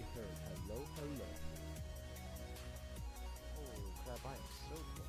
be heard. Hello, hello. Oh crap, I am so quiet.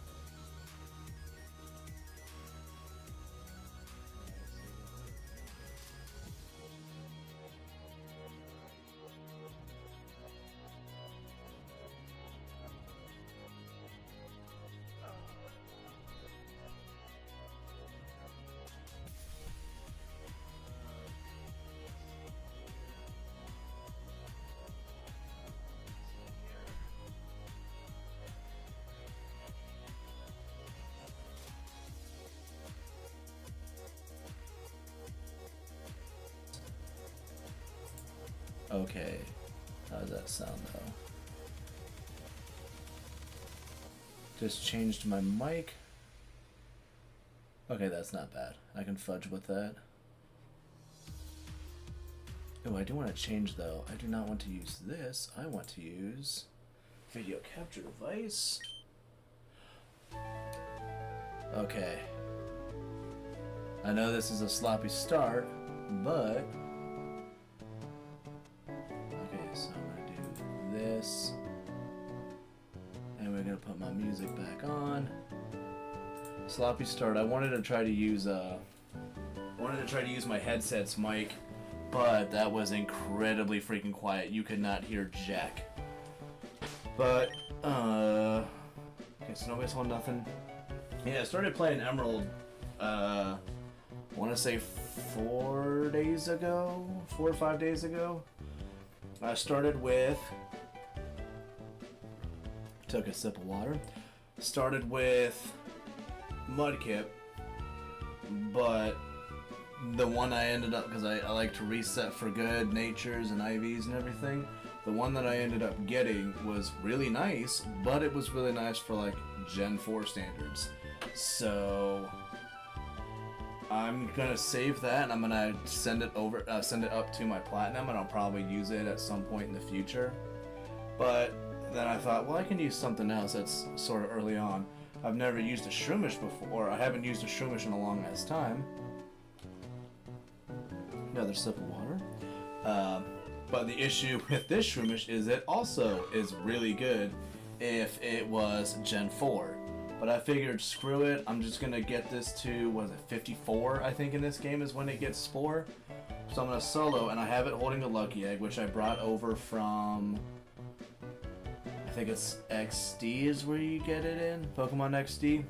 Okay, how does that sound though? Just changed my mic. Okay, that's not bad. I can fudge with that. Oh, I do want to change though. I do not want to use this. I want to use video capture device. Okay. I know this is a sloppy start, but so I'm gonna do this, and we're gonna put my music back on. Sloppy start. I wanted to try to use my headset's mic, but that was incredibly freaking quiet. You could not hear jack. But okay, so nobody saw nothing. Yeah, I started playing Emerald. I want to say 4 days ago, 4 or 5 days ago. I started with, took a sip of water, started with Mudkip, but the one I ended up, because I like to reset for good, natures and IVs and everything, the one that I ended up getting was really nice, but it was really nice for like Gen 4 standards. So I'm gonna save that, and I'm gonna send it up to my platinum, and I'll probably use it at some point in the future. But then I thought, well, I can use something else that's sort of early on. I've never used a Shroomish before. I haven't used a Shroomish in a long ass time. Another sip of water. But the issue with this Shroomish is it also is really good if it was Gen 4. But I figured, screw it, I'm just going to get this to, what is it, 54, I think in this game is when it gets Spore. So I'm going to solo, and I have it holding a Lucky Egg, which I brought over from, I think it's XD is where you get it in, Pokemon XD.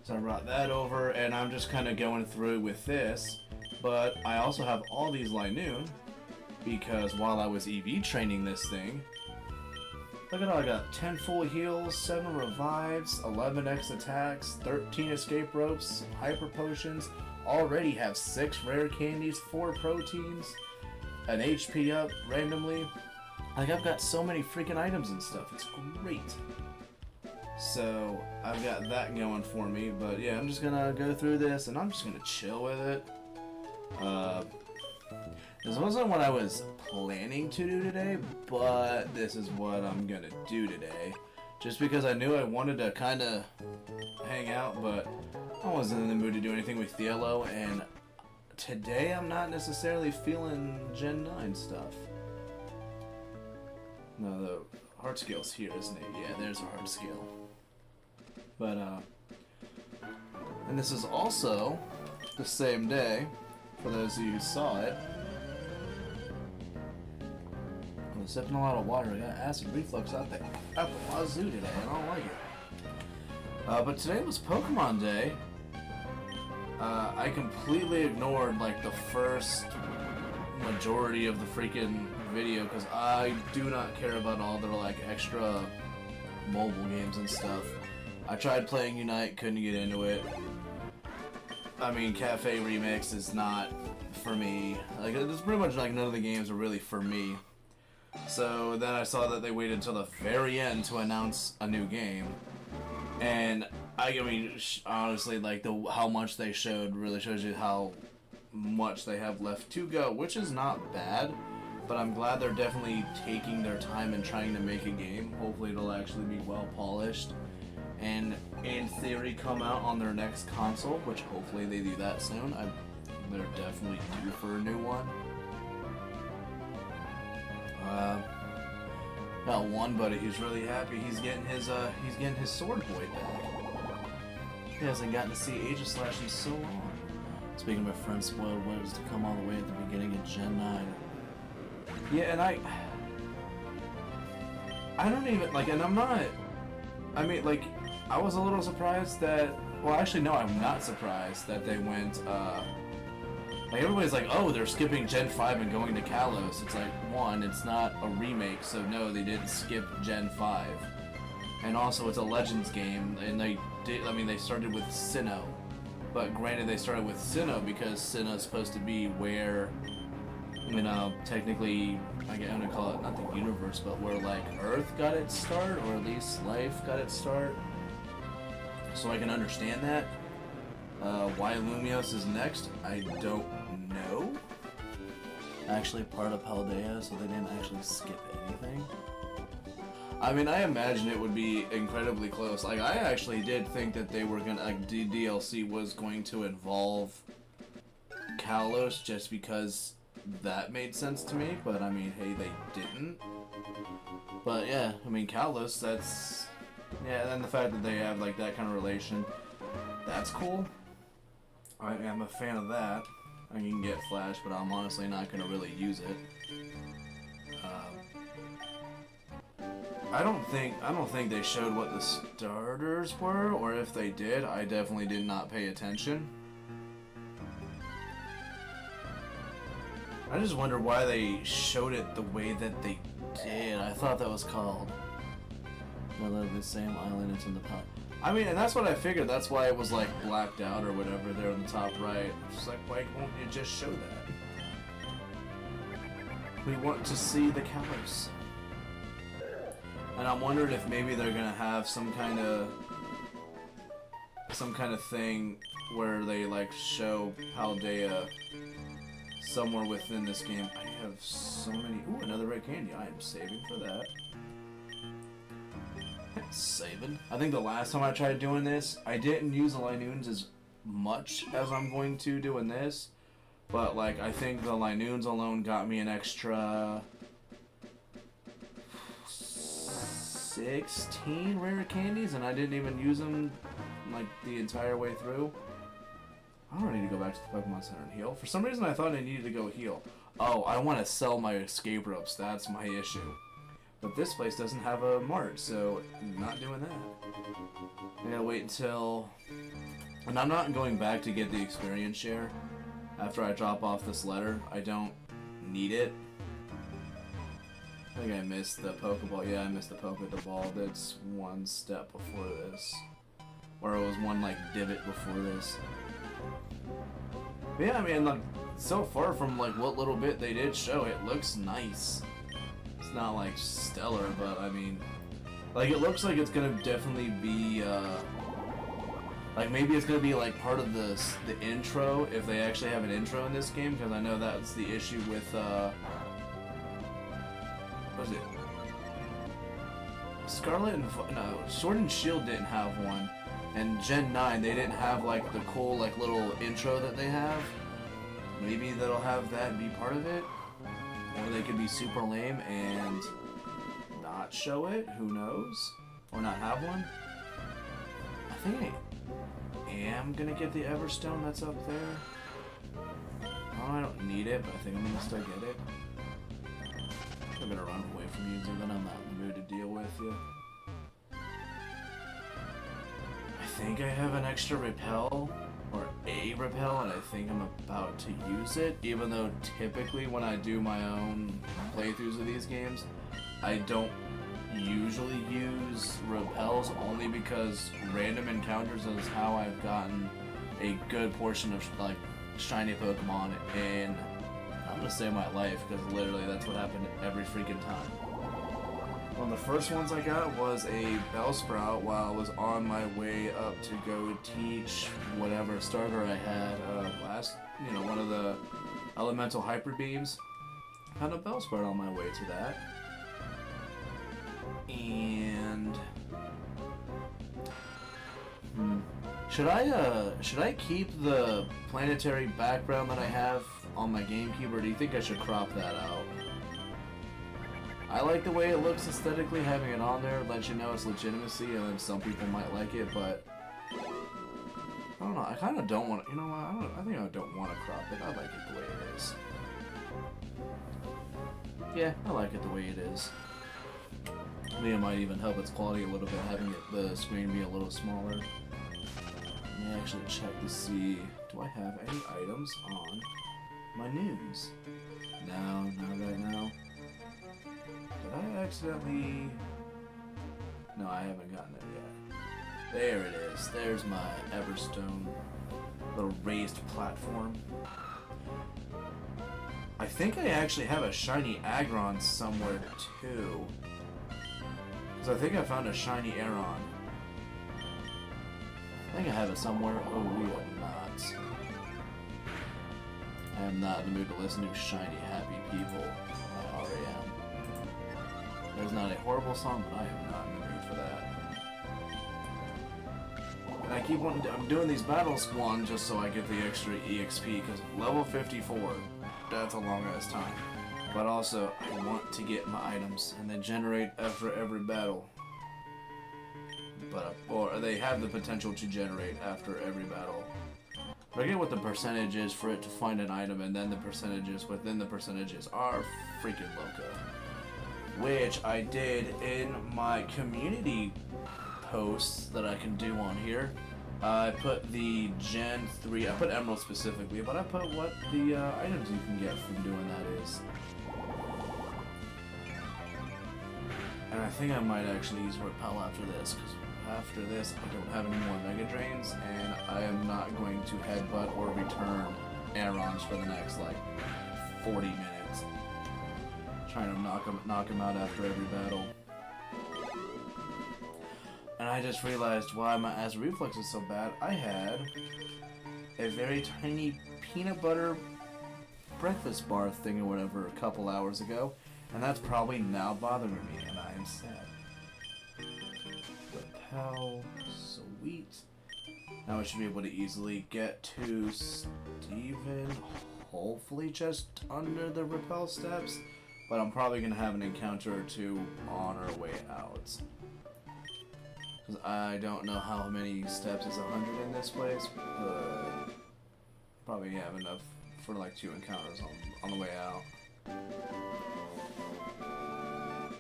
So I brought that over, and I'm just kind of going through with this. But I also have all these Linoones, because while I was EV training this thing, look at all, I got 10 full heals, 7 revives, 11 X attacks, 13 escape ropes, hyper potions, already have 6 rare candies, 4 proteins, an HP up randomly. Like, I've got so many freaking items and stuff, it's great. So, I've got that going for me, but yeah, I'm just gonna go through this and I'm just gonna chill with it. This wasn't what I was planning to do today, but this is what I'm gonna do today. Just because I knew I wanted to kind of hang out, but I wasn't in the mood to do anything with Yellow, and today I'm not necessarily feeling Gen 9 stuff. No, the heart scale's here, isn't it? Yeah, there's a heart scale. But, and this is also the same day, for those of you who saw it. I'm sipping a lot of water. I got acid reflux out the wazoo today. I don't like it. But today was Pokemon Day. I completely ignored like the first majority of the freaking video because I do not care about all their like extra mobile games and stuff. I tried playing Unite, couldn't get into it. I mean, Cafe Remix is not for me. Like, it's pretty much like none of the games are really for me. So then I saw that they waited until the very end to announce a new game, and I mean, honestly, like how much they showed really shows you how much they have left to go, which is not bad. But I'm glad they're definitely taking their time and trying to make a game. Hopefully, it'll actually be well polished, and in theory, come out on their next console, which hopefully they do that soon. They're definitely due for a new one. Got one buddy who's really happy he's getting his sword boy back. He hasn't gotten to see Aegislash in so long. Speaking of my friend spoiled what was to come all the way at the beginning of Gen 9. Yeah, and I don't even, like, and I'm not, I mean, like, I was a little surprised that, well, actually, no, I'm not surprised that they went, like, everybody's like, oh, they're skipping Gen 5 and going to Kalos. It's like, one, it's not a remake, so no, they didn't skip Gen 5. And also, it's a Legends game, and they did, I mean, they started with Sinnoh. But granted, they started with Sinnoh because Sinnoh's supposed to be where, you know, technically, I'm gonna call it not the universe, but where like Earth got its start, or at least life got its start. So I can understand that. Why Lumios is next, I don't know. Actually, part of Paldea, so they didn't actually skip anything. I mean, I imagine it would be incredibly close. Like, I actually did think that they were gonna, like, DLC was going to involve Kalos just because that made sense to me, but I mean, hey, they didn't. But yeah, I mean, Kalos, that's, yeah, and then the fact that they have, like, that kind of relation, that's cool. I am a fan of that. I can get Flash, but I'm honestly not gonna really use it. I don't think they showed what the starters were, or if they did, I definitely did not pay attention. I just wonder why they showed it the way that they did. I thought that was called the same island, it's in the pot. I mean, and that's what I figured. That's why it was like blacked out or whatever there on the top right. It's like, why won't you just show that? We want to see the Kalos. And I'm wondering if maybe they're gonna have some kind of thing where they like show Paldea somewhere within this game. I have so many. Ooh, another red candy. I am saving for that. Saving. I think the last time I tried doing this, I didn't use the Linoones as much as I'm going to doing this, but like I think the Linoones alone got me an extra 16 rare candies, and I didn't even use them like the entire way through. I don't need to go back to the Pokemon Center and heal. For some reason I thought I needed to go heal. Oh, I want to sell my escape ropes. That's my issue. But this place doesn't have a mart, so I'm not doing that. I gotta wait until... And I'm not going back to get the experience share after I drop off this letter. I don't need it. I think I missed the Pokeball. Yeah, I missed the Pokeball. That's one step before this. Or it was one, like, divot before this. But yeah, I mean, like, so far from, like, what little bit they did show, it looks nice. It's not, like, stellar, but, I mean... Like, it looks like it's gonna definitely be, like, maybe it's gonna be, like, part of the intro, if they actually have an intro in this game, because I know that's the issue with, what was it? Scarlet and... No, Sword and Shield didn't have one. And Gen 9, they didn't have, like, the cool, like, little intro that they have. Maybe they'll have that be part of it. Or they could be super lame and not show it. Who knows? Or not have one. I think I am gonna get the Everstone that's up there. Oh, I don't need it, but I think I'm gonna still get it. I'm gonna run away from you, dude, then I'm not in the mood to deal with you. I think I have an extra repel, or a repel, and I think I'm about to use it, even though typically when I do my own playthroughs of these games, I don't usually use repels, only because random encounters is how I've gotten a good portion of, like, shiny Pokemon in, I'm gonna say my life, because literally that's what happened every freaking time. One of the first ones I got was a Bellsprout while I was on my way up to go teach whatever starter I had last, you know, one of the elemental hyper beams. Had a Bellsprout on my way to that. And should I keep the planetary background that I have on my GameCube, or do you think I should crop that out? I like the way it looks aesthetically. Having it on there lets you know its legitimacy, and then some people might like it, but I don't know. I kind of don't want to. You know what? I think I don't want to crop it. I like it the way it is. Yeah, I like it the way it is. I think it might even help its quality a little bit, having the screen be a little smaller. Let me actually check to see, do I have any items on my news? No, not right now. Did I accidentally... No, I haven't gotten it yet. There it is. There's my Everstone little raised platform. I think I actually have a shiny Aggron somewhere too. Because I think I found a shiny Aeron. I think I have it somewhere. Oh, we are not. I am not in the mood to listen to shiny, happy people. I already am. There's not a horrible song, but I am not in the mood for that. And I keep wanting to, I'm doing these battles one just so I get the extra EXP, because level 54, that's a long ass time. But also, I want to get my items and they generate after every battle. Or they have the potential to generate after every battle. I forget what the percentage is for it to find an item, and then the percentages within the percentages are freaking loco. Which I did in my community posts that I can do on here. I put the Gen 3, I put Emerald specifically, but I put what the items you can get from doing that is. And I think I might actually use Repel after this, because after this I don't have any more Mega Drains, and I am not going to headbutt or return Aerons for the next, like, 40 minutes. Trying to knock him out after every battle. And I just realized why my acid reflux is so bad. I had a very tiny peanut butter breakfast bar thing or whatever a couple hours ago, and that's probably now bothering me, and I am sad. Repel, sweet. Now I should be able to easily get to Steven, hopefully just under the Repel steps, but I'm probably going to have an encounter or two on our way out. Because I don't know how many steps is 100 in this place, but probably have enough for like 2 encounters on the way out.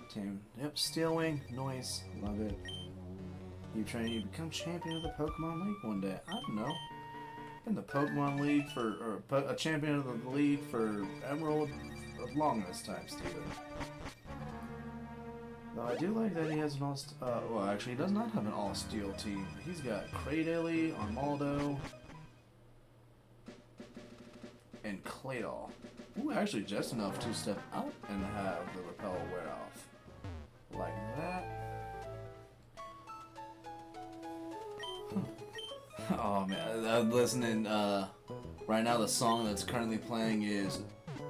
Team, yep, Steel Wing, noise, love it. You train, you become champion of the Pokemon League one day. I don't know. Been the Pokemon League for, or a champion of the league for Emerald the longest time, Steven. Though I do like that he has an all, well actually he does not have an all steel team. He's got Cradily, Armaldo, and Claydol. Ooh, actually just enough to step out and have the Repel wear off. Like that. Oh man, I'm listening, right now the song that's currently playing is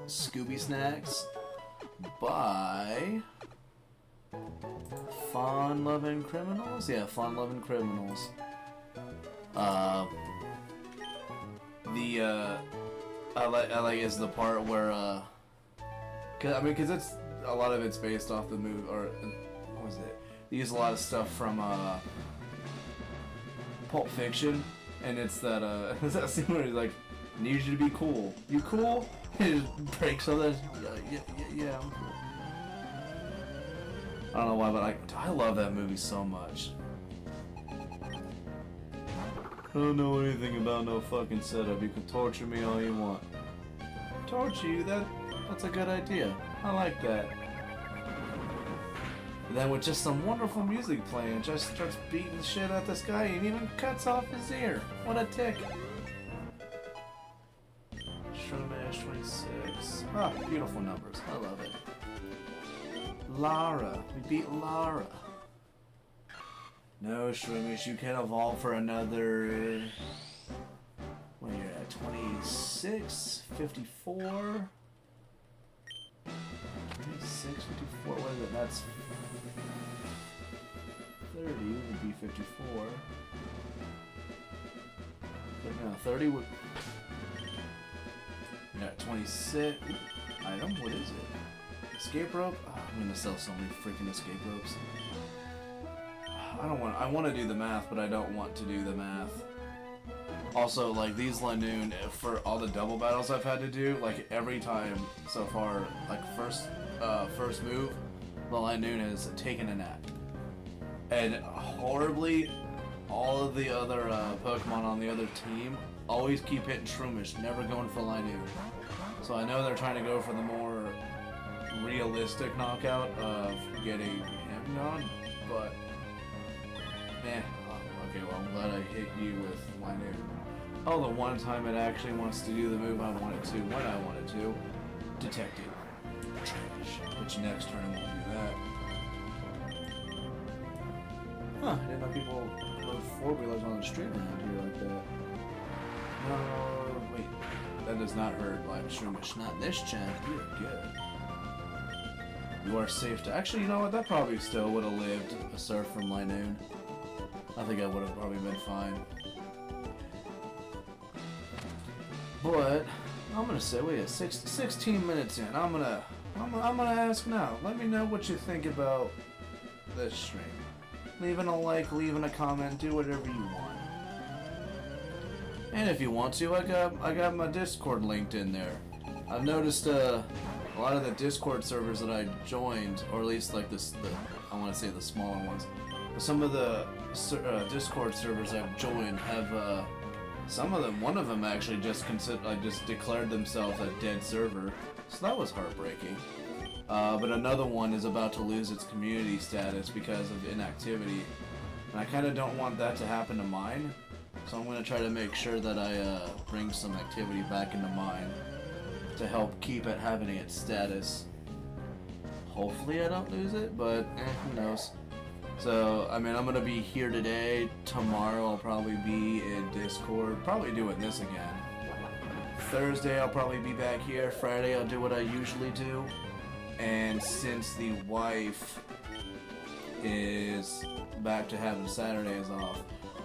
Scooby Snacks by Fun Lovin' Criminals? Yeah, Fun Lovin' Criminals. I like is the part where, cause it's, a lot of it's based off the movie, or, what was it? They use a lot of stuff from, Pulp Fiction, and it's that, it's that scene where he's like, need you to be cool. You cool? He just breaks all that, yeah, I'm cool. I don't know why, but I love that movie so much. I don't know anything about no fucking setup. You can torture me all you want. Torture you? That's a good idea. I like that. And then with just some wonderful music playing, just starts beating the shit out this guy and even cuts off his ear. What a tick. Shroomish 26. Ah, beautiful numbers. I love it. Lara. We beat Lara. No, Shroomish, you can't evolve for another... What are you at? 26? 54? 26, 54, what is it? That's... 30 would be 54. But no, 30 would... Yeah, 26... Item? What is it? Escape rope? Oh I'm gonna sell so many freaking escape ropes. I want to do the math, but I don't want to do the math. Also, like, these Linoones, for all the double battles I've had to do, like, every time so far, like, first move, the Linoone has taken a nap. And horribly, all of the other Pokemon on the other team always keep hitting Shroomish, never going for Linoone. So I know they're trying to go for the more realistic knockout of getting him gone, but okay, well, I'm glad I hit you with Linoone. Oh, the one time it actually wants to do the move I want it to, when I want it to. Detected. Trash. Which next turn won't do that. Huh, I didn't know people rode four-wheelers on the street around here like that. No, wait. That does not hurt like Shroomish. Not this gen. You're good. You are safe to... Actually, you know what? That probably still would have lived a surf from Linoone. I think I would have probably been fine. But I'm gonna say, wait, 16 minutes in. I'm gonna ask now. Let me know what you think about this stream. Leaving a like, leaving a comment, do whatever you want. And if you want to, I got my Discord linked in there. I've noticed a lot of the Discord servers that I joined, or at least like I want to say the smaller ones. But some of the Discord servers I've joined have some of them. One of them actually just declared themselves a dead server, so that was heartbreaking. But another one is about to lose its community status because of inactivity, and I kind of don't want that to happen to mine. So I'm going to try to make sure that I bring some activity back into mine to help keep it having its status. Hopefully I don't lose it, but who knows. So, I mean, I'm going to be here today. Tomorrow I'll probably be in Discord, probably doing this again. Thursday I'll probably be back here. Friday I'll do what I usually do. And since the wife is back to having Saturdays off,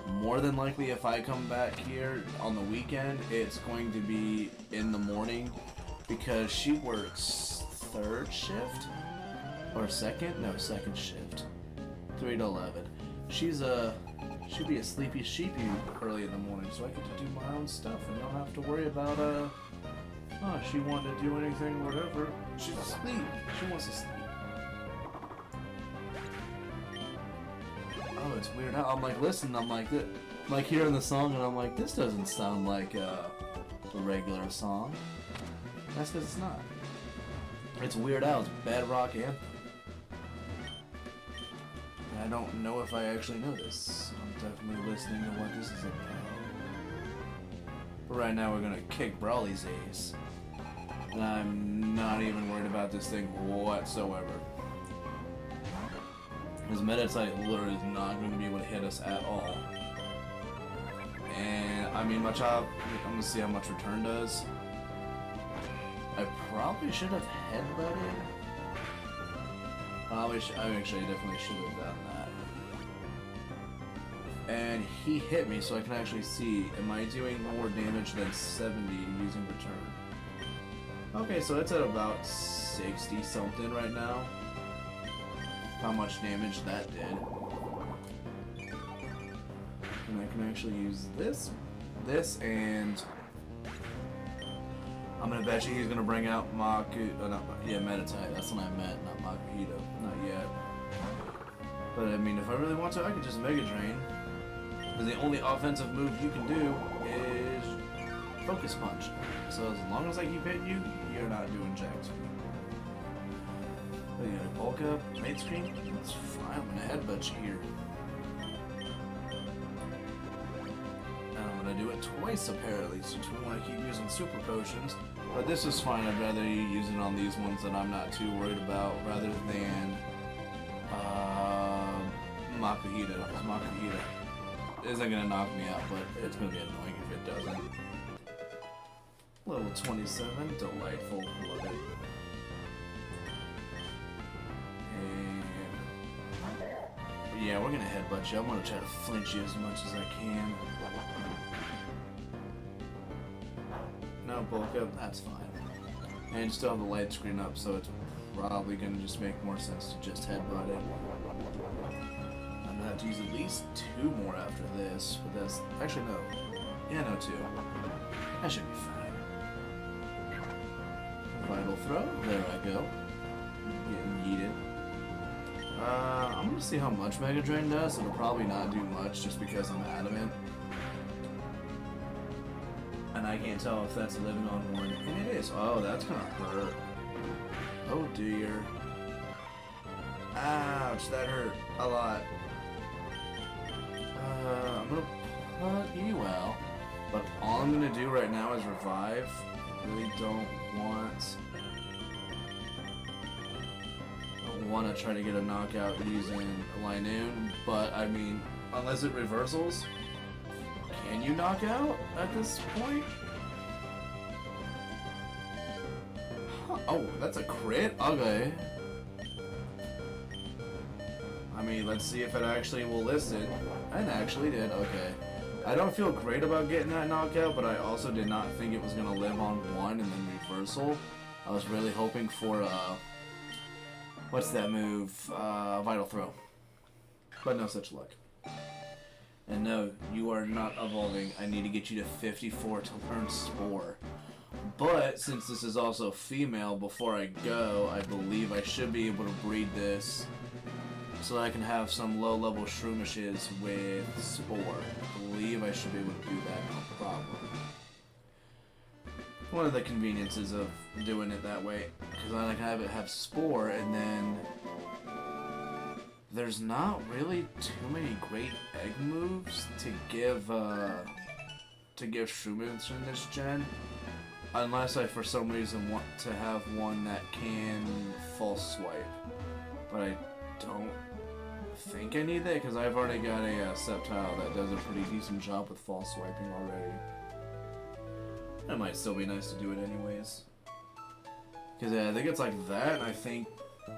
more than likely if I come back here on the weekend, it's going to be in the morning because she works third shift or second shift, 3 to 11. She'd be a sleepy sheepy early in the morning, so I get to do my own stuff and don't have to worry about she wanted to do anything or whatever. She's asleep. She wants to sleep. Oh, it's weird. I'm like listening. I'm like hearing the song, and I'm like, this doesn't sound like a regular song. That's because it's not. It's Weird Al's Bedrock Anthem. I don't know if I actually know this. I'm definitely listening to what this is about. But right now we're gonna kick Brawly's ace. And I'm not even worried about this thing whatsoever. His Meditite literally is not going to be able to hit us at all. And, I mean, my chop, I'm going to see how much return does. I probably should have headbutted. I actually definitely should have done that. And he hit me, so I can actually see, am I doing more damage than 70 using return? Okay, so it's at about 60 something right now. How much damage that did. And I can actually use this, and I'm gonna bet you he's gonna bring out Meditite. That's what I meant, not Makuhito. Not yet. But I mean, if I really want to, I could just Mega Drain. Because the only offensive move you can do is Focus Punch. So as long as I keep hitting you, you're not doing jack. Oh, you gotta bulk up, mate screen? That's fine, I'm gonna headbutt you here. And I'm gonna do it twice apparently, since we wanna keep using super potions. But this is fine, I'd rather you use it on these ones that I'm not too worried about, rather than Makuhito. Makuhito isn't gonna knock me out, but it's gonna be annoying if it doesn't. Level 27, delightful, love it. And yeah, we're gonna headbutt you. I'm gonna try to flinch you as much as I can. No bulk up, that's fine. And still have the light screen up, so it's probably gonna just make more sense to just headbutt it. I'm gonna have to use at least 2 more after this, but that's actually no. Yeah, no 2. That should be fine. Vital throw. There I go. Getting yeeted. I'm gonna see how much Mega Drain does. It'll probably not do much just because I'm adamant. And I can't tell if that's living on 1. And it is. Oh, that's gonna hurt. Oh dear. Ouch, that hurt a lot. I'm gonna put you out. But all I'm gonna do right now is revive. Really don't want to try to get a knockout using Linoone, but I mean, unless it reversals, can you knock out at this point? Huh. Oh, that's a crit? Okay. I mean, let's see if it actually will listen. And actually did, okay. I don't feel great about getting that knockout, but I also did not think it was going to live on 1 and then reversal. I was really hoping for, what's that move? Vital Throw. But no such luck. And no, you are not evolving. I need to get you to 54 to learn Spore. But, since this is also female, before I go, I believe I should be able to breed this so that I can have some low-level Shroomishes with Spore. I believe I should be able to do that, no problem. One of the conveniences of doing it that way, because I can have it have Spore, and then there's not really too many great egg moves to give Shroomish in this gen, unless I for some reason want to have one that can false swipe, but I don't think I need that because I've already got a Sceptile that does a pretty decent job with false swiping already. It might still be nice to do it anyways. Because I think it's like that, and I think,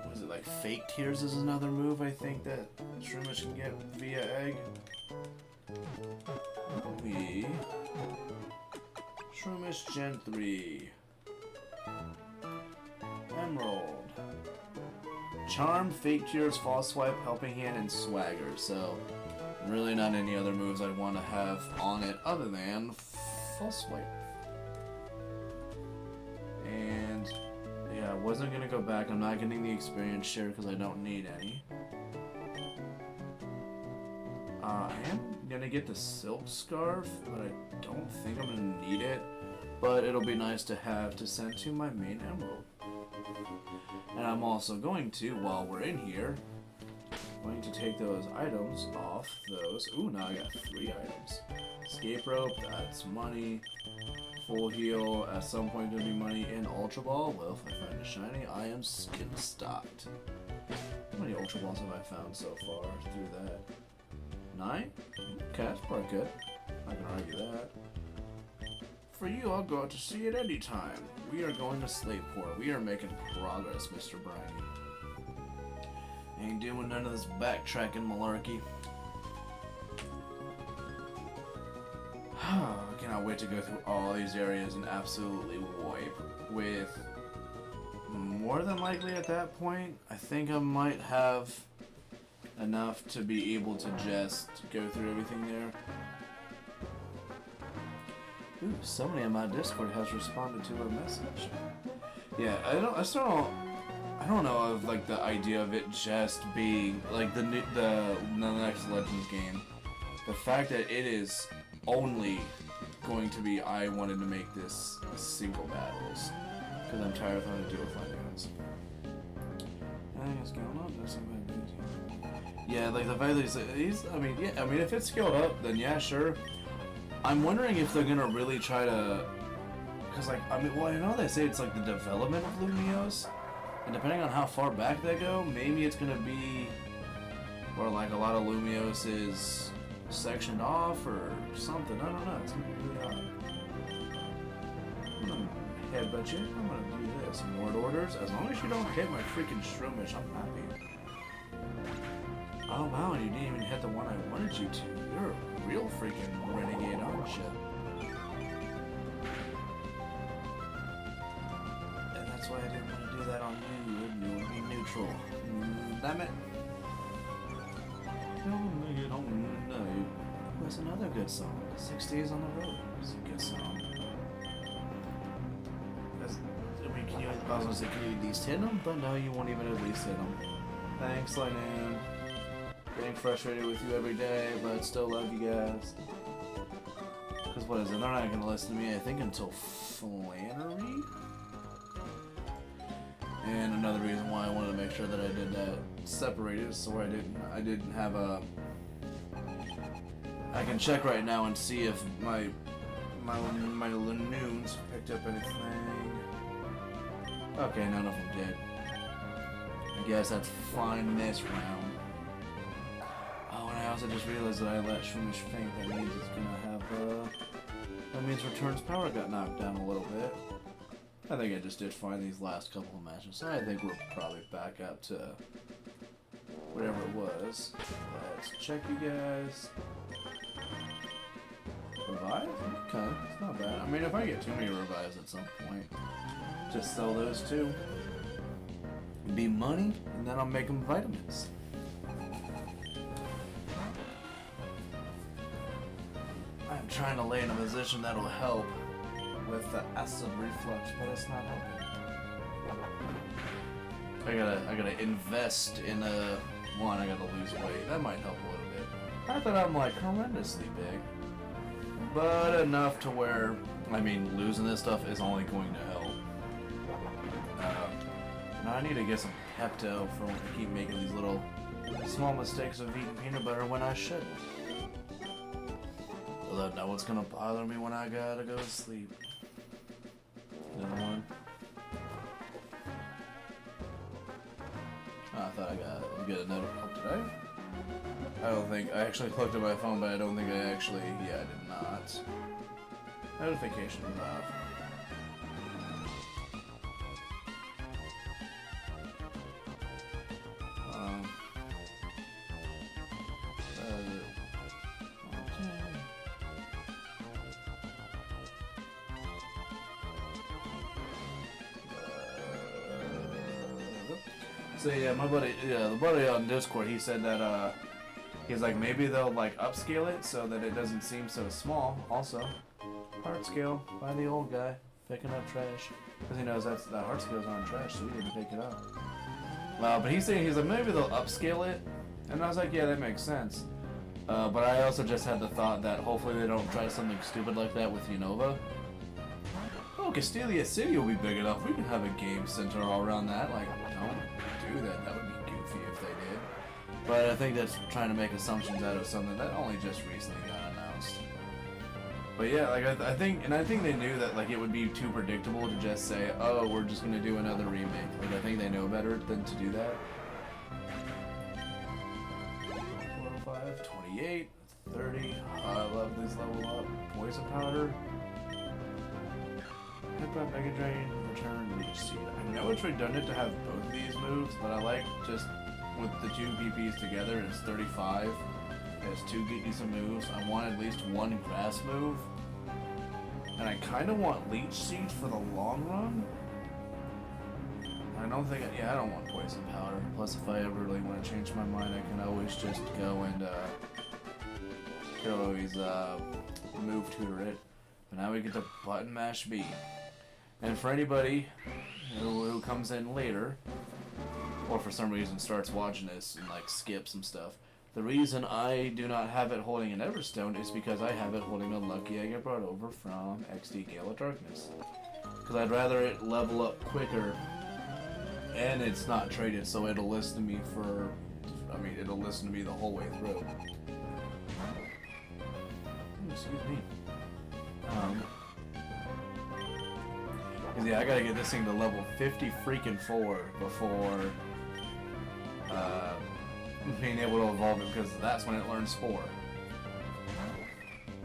what is it, like Fake Tears is another move I think that Shroomish can get via egg. Shroomish Gen 3. Emerald. Charm, Fake Tears, False Swipe, Helping Hand, and Swagger. So, really not any other moves I'd want to have on it other than False Swipe. And, yeah, I wasn't going to go back. I'm not getting the experience share because I don't need any. I am going to get the Silk Scarf, but I don't think I'm going to need it. But it'll be nice to have to send to my main Emerald. And I'm also going to, while we're in here, going to take those items off those. Ooh, now I got 3 items. Escape Rope, that's money. Full heal, at some point gonna be money. And Ultra Ball, well, if I find a shiny, I am skin stocked. How many Ultra Balls have I found so far through that? 9? Okay, that's probably good. I can argue that. For you, I'll go out to sea at any time. We are going to Slateport. We are making progress, Mr. Briny. Ain't doing none of this backtracking malarkey. I cannot wait to go through all these areas and absolutely wipe. With more than likely at that point, I think I might have enough to be able to just go through everything there. Ooh, somebody on my Discord has responded to a message. Yeah, I don't know of like the idea of it just being like the next Legends game. The fact that it is only going to be I wanted to make this single battles because I'm tired of having to deal with Linoones. Anything else going on? There's something. Yeah, like the fact that he's I mean if it's scaled up, then yeah, sure. I'm wondering if they're gonna really try to, cause like I know they say it's like the development of Lumiose, and depending on how far back they go, maybe it's gonna be where like a lot of Lumiose is sectioned off or something. I don't know. It's gonna be really odd. I'm gonna headbutt you. I'm gonna do this. Ward orders. As long as you don't hit my freaking Shroomish, I'm happy. Oh wow, you didn't even hit the one I wanted you to. You're a real freaking renegade, aren't you? And that's why I didn't want to do that on you, you control. Damn it. That's another good song. 6 Days on the Road is a good song. I was gonna say, can you at least hit them? But no, you won't even at least hit them. Thanks, Linoone. Getting frustrated with you every day, but still love you guys. Because what is it? They're not gonna listen to me, I think, until Flannery? And another reason why I wanted to make sure that I did that separated, so I didn't have a. I can check right now and see if my Linoones picked up anything. Okay, none of them did. I guess that's fine this round. Oh, and I also just realized that I let Shroomish faint. That means it's gonna have. That means Return's power got knocked down a little bit. I think I just did fine these last couple of matches. So I think we're probably back up to whatever it was. Let's check you guys. Revive? Okay, it's not bad. I mean, if I get too many revives at some point, just sell those two. Be money, and then I'll make them vitamins. I'm trying to lay in a position that'll help with the acid reflux, but it's not helping. I gotta invest in a one. I gotta lose weight. That might help a little bit. Not that I'm like horrendously big, but enough to where, I mean, losing this stuff is only going to help. Now I need to get some Pepto for when I keep making these little small mistakes of eating peanut butter when I shouldn't. Although now what's gonna bother me when I gotta go to sleep? Another one. Oh, I thought I get a note. Oh, did I? I don't think I actually looked at my phone, but I don't think I actually. Yeah, I did not. Notification off. So yeah, my buddy, the buddy on Discord, he said that he's like maybe they'll like upscale it so that it doesn't seem so small. Also, heart scale by the old guy picking up trash because he knows that heart scale's on trash, so he didn't pick it up. But he's saying he's like maybe they'll upscale it, and I was like, yeah, that makes sense. But I also just had the thought that hopefully they don't try something stupid like that with Unova. Oh, Castelia City will be big enough. We can have a game center all around that. Like, don't do that. That would be goofy if they did. But I think that's trying to make assumptions out of something that only just recently got announced. But yeah, like I think they knew that like it would be too predictable to just say, oh, we're just gonna do another remake. Like I think they know better than to do that. 405, 28, 30. I love this level up. Poison powder. Headbutt, Mega Drain, Return, Leech Seed. I know it's redundant to have both of these moves, but I like just with the two PPs together, it's 35. It has two decent moves. I want at least one grass move. And I kind of want Leech Seed for the long run. I don't think, I don't want Poison Powder. Plus, if I ever really want to change my mind, I can always just go and, move tutor it. But now we get to button mash B. And for anybody who comes in later, or for some reason starts watching this and like skips some stuff, the reason I do not have it holding an Everstone is because I have it holding a Lucky I get brought over from XD Gale of Darkness. Because I'd rather it level up quicker, and it's not traded, so it'll listen to me it'll listen to me the whole way through. Excuse me. Cause yeah, I gotta get this thing to level 50 freaking 4 before being able to evolve it, because that's when it learns Spore.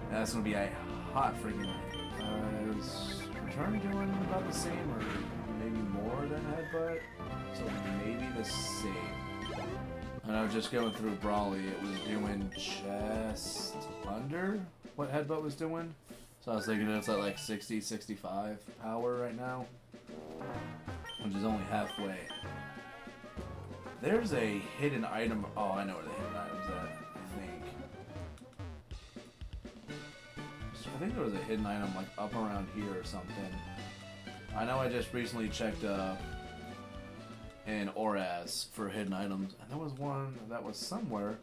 And that's gonna be a hot freaking. Is Return doing about the same, or maybe more than Headbutt? So maybe the same. And I was just going through Brawly, it was doing just under what Headbutt was doing. So I was thinking it's at like 60, 65 power right now, which is only halfway. There's a hidden item. Oh, I know where the hidden item's at. I think there was a hidden item like up around here or something. I know I just recently checked in Oraz for hidden items, and there was one that was somewhere.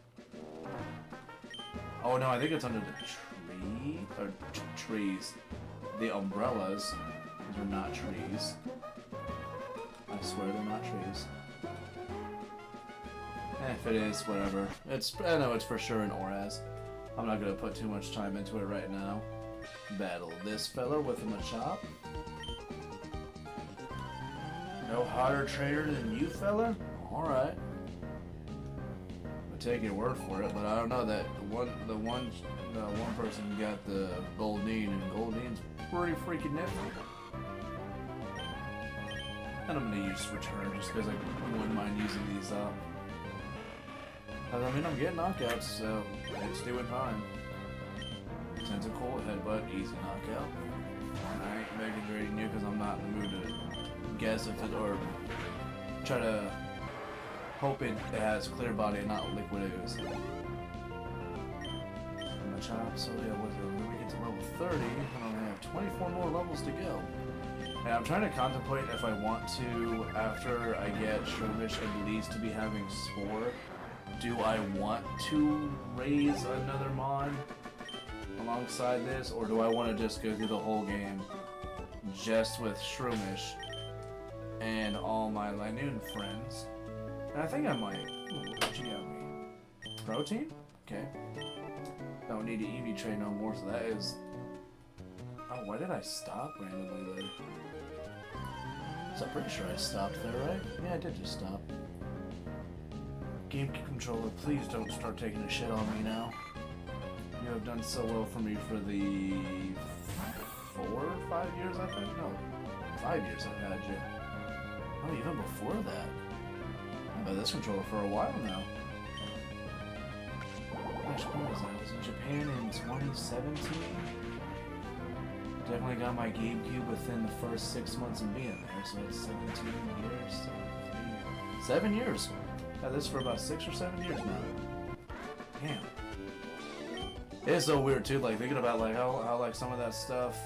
Oh no, I think it's under the tree or trees. The umbrellas. These are not trees. I swear they're not trees. If it is, whatever. I know it's for sure in Oraz. I'm not gonna put too much time into it right now. Battle this fella with a Machop. No hotter trainer than you, fella? Alright. I'll take your word for it, but I don't know that the one person got the Goldeen, and Goldeen's pretty freaking nifty. And I'm gonna use return just because I wouldn't mind using these up. I mean, I'm getting knockouts, so it's doing fine. Sends a cold headbutt, easy knockout. I ain't mega grading you because I'm not in the mood to guess if it or try to hope it has clear body and not liquid ooze. Machop, so yeah, when we get to level 30, I only have 24 more levels to go. And I'm trying to contemplate if I want to, after I get Shroomish at least to be having Spore, do I want to raise another Mon alongside this, or do I want to just go through the whole game just with Shroomish and all my Linoone friends? And I think I might. Ooh, what you got me? Protein? Okay. Don't need to EV train no more, so that is... Oh, why did I stop randomly there? So I'm pretty sure I stopped there, right? Yeah, I did just stop. GameCube controller, please don't start taking a shit on me now. You have done so well for me for the 4 or 5 years I think? No, 5 years I've had you. Oh, even before that. I've had this controller for a while now. Gosh, when was that? I was in Japan in 2017. Definitely got my GameCube within the first 6 months of being there, so it's 17 years. 7 years. Had this for about 6 or 7 years now. Damn. It's so weird too, like thinking about like how like some of that stuff,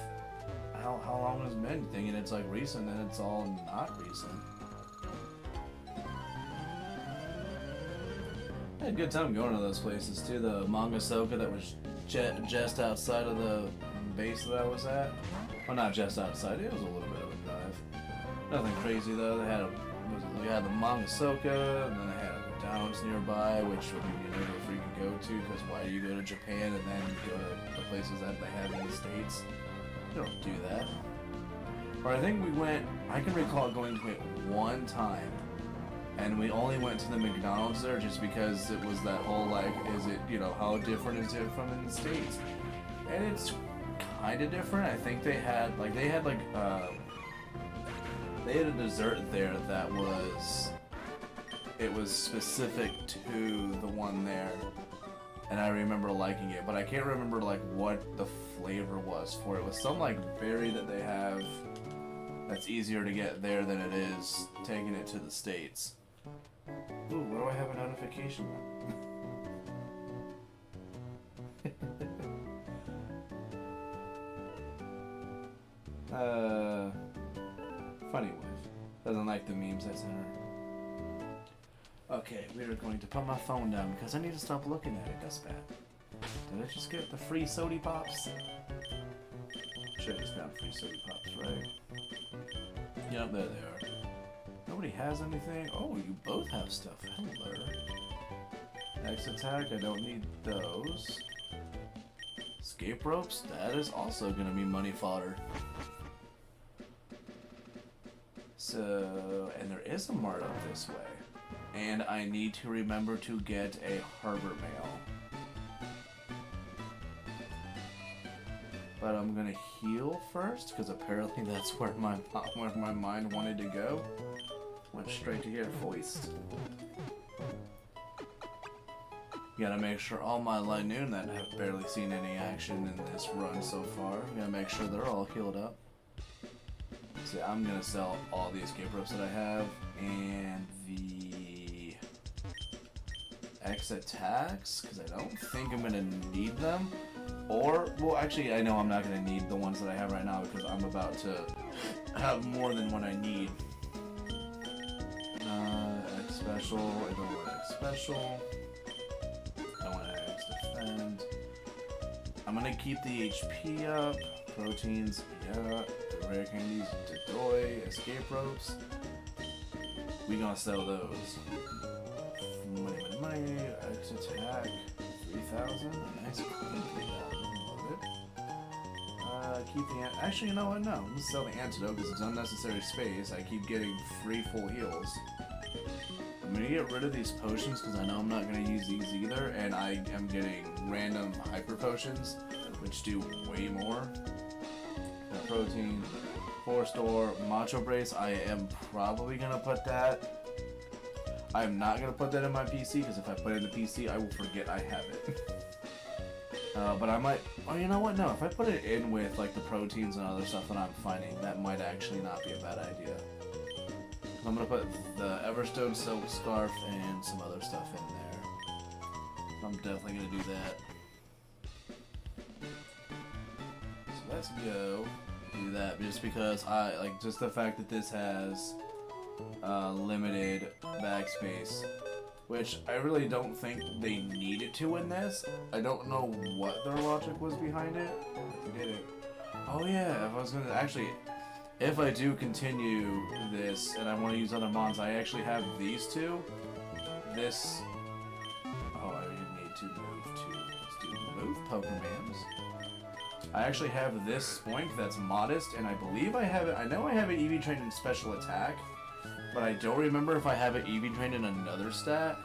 how long has been thinking it's like recent and it's all not recent. I had a good time going to those places too. The Mangasoka that was just outside of the base that I was at. Well, not just outside. It was a little bit of a drive. Nothing crazy though. They had the Mangasoka, and then they had towns nearby, which you never freaking go to, because why do you go to Japan and then go to the places that they have in the States? You don't do that. Or I think we went, I can recall going to it one time, and we only went to the McDonald's there just because it was that whole like, is it, you know, how different is it from in the States? And it's kind of different. I think they had a dessert there that was, it was specific to the one there, and I remember liking it, but I can't remember like what the flavor was for it. It was some like berry that they have that's easier to get there than it is taking it to the States. Ooh, what do I have a notification on? Funny wife. Doesn't like the memes I sent her. Okay, we are going to put my phone down because I need to stop looking at it. That's bad. Did I just get the free sody pops? Should have just got free sody pops, right? Yep, there they are. Nobody has anything? Oh, you both have stuff. Hello. X attack, I don't need those. Escape ropes, that is also going to be money fodder. So, and there is a mart up this way. And I need to remember to get a harbor mail. But I'm gonna heal first, because apparently that's where my mind wanted to go. Went straight to get voiced. Gotta make sure all my Linoone that have barely seen any action in this run so far, gotta make sure they're all healed up. See, I'm gonna sell all the escape ropes that I have, and the X attacks, because I don't think I'm going to need them. Or, well, actually, I know I'm not going to need the ones that I have right now because I'm about to have more than what I need. X special, I don't want X special. I want X defend. I'm going to keep the HP up. Proteins, yeah. Rare candies, Dodoy, escape ropes. We gonna sell those. Money, X attack, 3,000. Nice, clean 3,000. Love it. Keep the actually, you know what? No, I'm gonna sell the antidote because it's unnecessary space. I keep getting free full heals. I'm gonna get rid of these potions because I know I'm not gonna use these either, and I am getting random hyper potions, which do way more. Protein, 4-store, Macho Brace. I am probably gonna put that. I'm not gonna put that in my PC because if I put it in the PC, I will forget I have it. But I might. Oh, you know what? No, if I put it in with like the proteins and other stuff that I'm finding, that might actually not be a bad idea. I'm gonna put the Everstone Silk Scarf and some other stuff in there. I'm definitely gonna do that. So let's go do that just because I like just the fact that this has limited backspace, which I really don't think they needed to in this. I don't know what their logic was behind it. They did it. Oh yeah, if I was gonna actually, if I do continue this and I want to use other mons, I actually have these two. This. Oh, I need to move Pokemons. I actually have this Spoink that's modest, and I believe I have it. I know I have it EV trained in special attack, but I don't remember if I have it EV trained in another stat.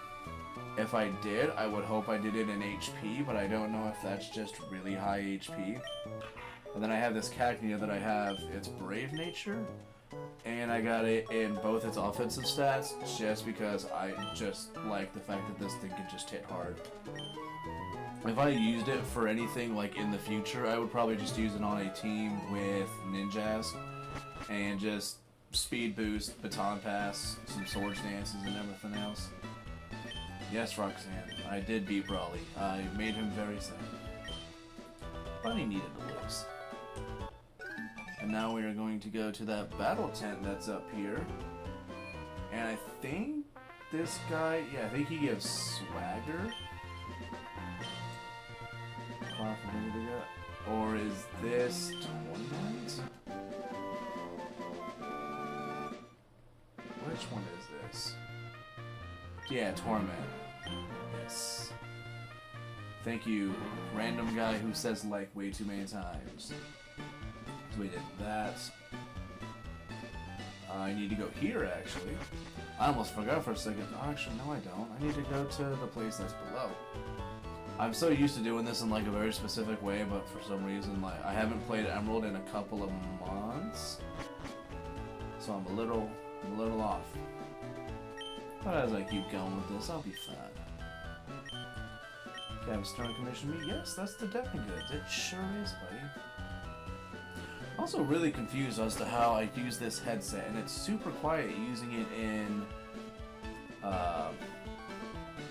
If I did, I would hope I did it in HP, but I don't know if that's just really high HP. And then I have this Cacnea that I have, it's Brave Nature, and I got it in both its offensive stats just because I just like the fact that this thing can just hit hard. If I used it for anything like in the future, I would probably just use it on a team with Ninjas and just speed boost, baton pass, some swords dances, and everything else. Yes, Roxanne, I did beat Brawly. I made him very sad. But he needed to lose. And now we are going to go to that battle tent that's up here. And I think this guy, yeah, I think he gives swagger. Or is this Torment? Which one is this? Yeah, Torment. Yes. Thank you, random guy who says like way too many times. So we did that. I need to go here actually. I almost forgot for a second. Oh, actually, no I don't. I need to go to the place that's below. I'm so used to doing this in like a very specific way, but for some reason, like I haven't played Emerald in a couple of months, so I'm a little off. But as I keep going with this, I'll be fine. Have Stern commission me? Yes, that's the Decking Goods. It sure is, buddy. I'm also really confused as to how I use this headset, and it's super quiet using it in.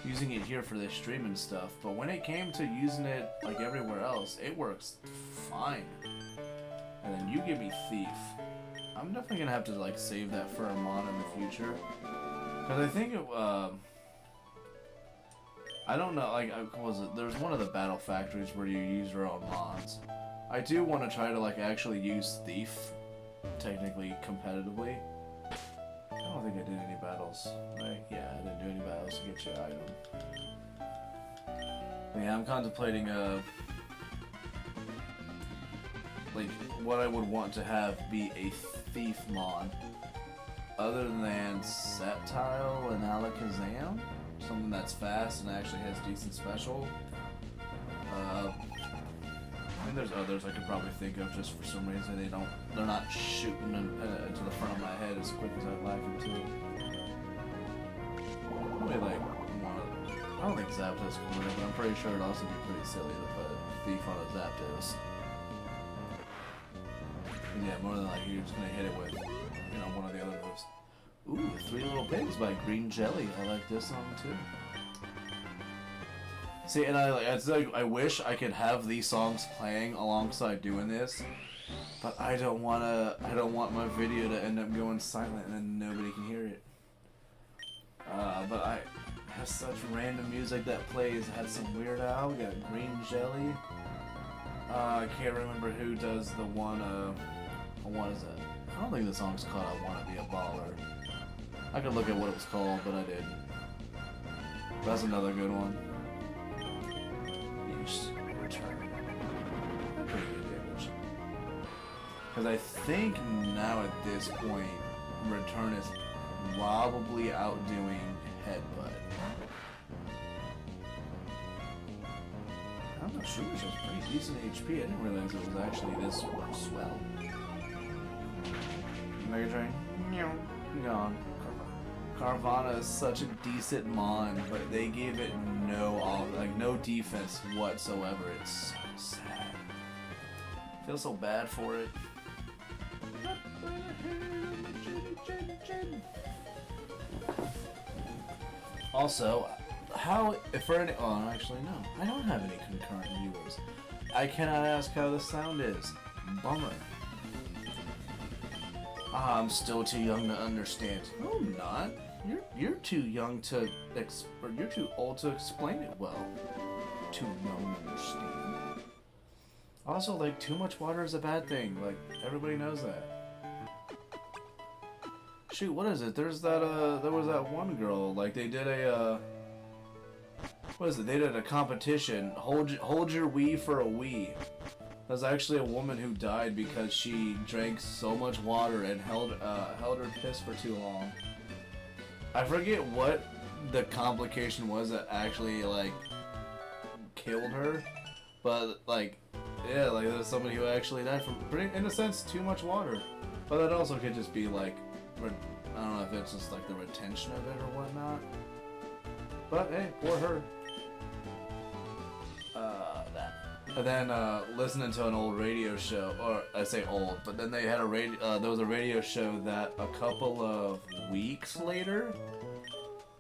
Using it here for this stream and stuff, but when it came to using it like everywhere else, it works fine. And then you give me Thief. I'm definitely gonna have to like save that for a mod in the future, because I think it, I don't know, like, what was it? There's one of the battle factories where you use your own mods. I do want to try to like actually use Thief, technically competitively. I don't think I did any battles, right? Yeah, I didn't do any battles to get you an item. Yeah, I'm contemplating like what I would want to have be a Thief mod, other than Sceptile and Alakazam, something that's fast and actually has decent special. I mean, there's others I could probably think of just for some reason they're not shooting into the front of my head as quick as I'd like them to. Probably like I don't think Zapdos can win it, but I'm pretty sure it'd also be pretty silly to put Thief on a Zapdos. And yeah, more than likely you're just gonna hit it with, you know, one of the other moves. Ooh, 3 Little Pigs by Green Jelly. I like this song too. See, and it's like I wish I could have these songs playing alongside doing this, but I don't want my video to end up going silent and then nobody can hear it. But I have such random music that plays. I had some Weird Al, we got Green Jelly. I can't remember who does the one. What is it? I don't think the song's called "I Wanna Be a Baller." I could look at what it was called, but I didn't. That's another good one. Return. Pretty good damage. Because I think now at this point, Return is probably outdoing Headbutt. I don't know, Shroomish has pretty decent HP. I didn't realize it was actually this swell. Mega Drain? Gone. Carvana is such a decent mon, but they gave it no defense whatsoever. It's so sad. I feel so bad for it. Also, actually no, I don't have any concurrent viewers. I cannot ask how the sound is. Bummer. I'm still too young to understand. No, I'm not. You're too young to you're too old to explain it well. Too young to understand. Also, like, too much water is a bad thing. Like, everybody knows that. Shoot, what is it? There's that there was that one girl. Like, they did a what is it? They did a competition. Hold your wee for a wee. There's actually a woman who died because she drank so much water and held her piss for too long. I forget what the complication was that actually like killed her, but like yeah, like there's somebody who actually died from in a sense too much water. But that also could just be like I don't know if it's just like the retention of it or whatnot. But hey, poor her. And then listening to an old radio show, or I say old, but then they had there was a radio show that a couple of weeks later,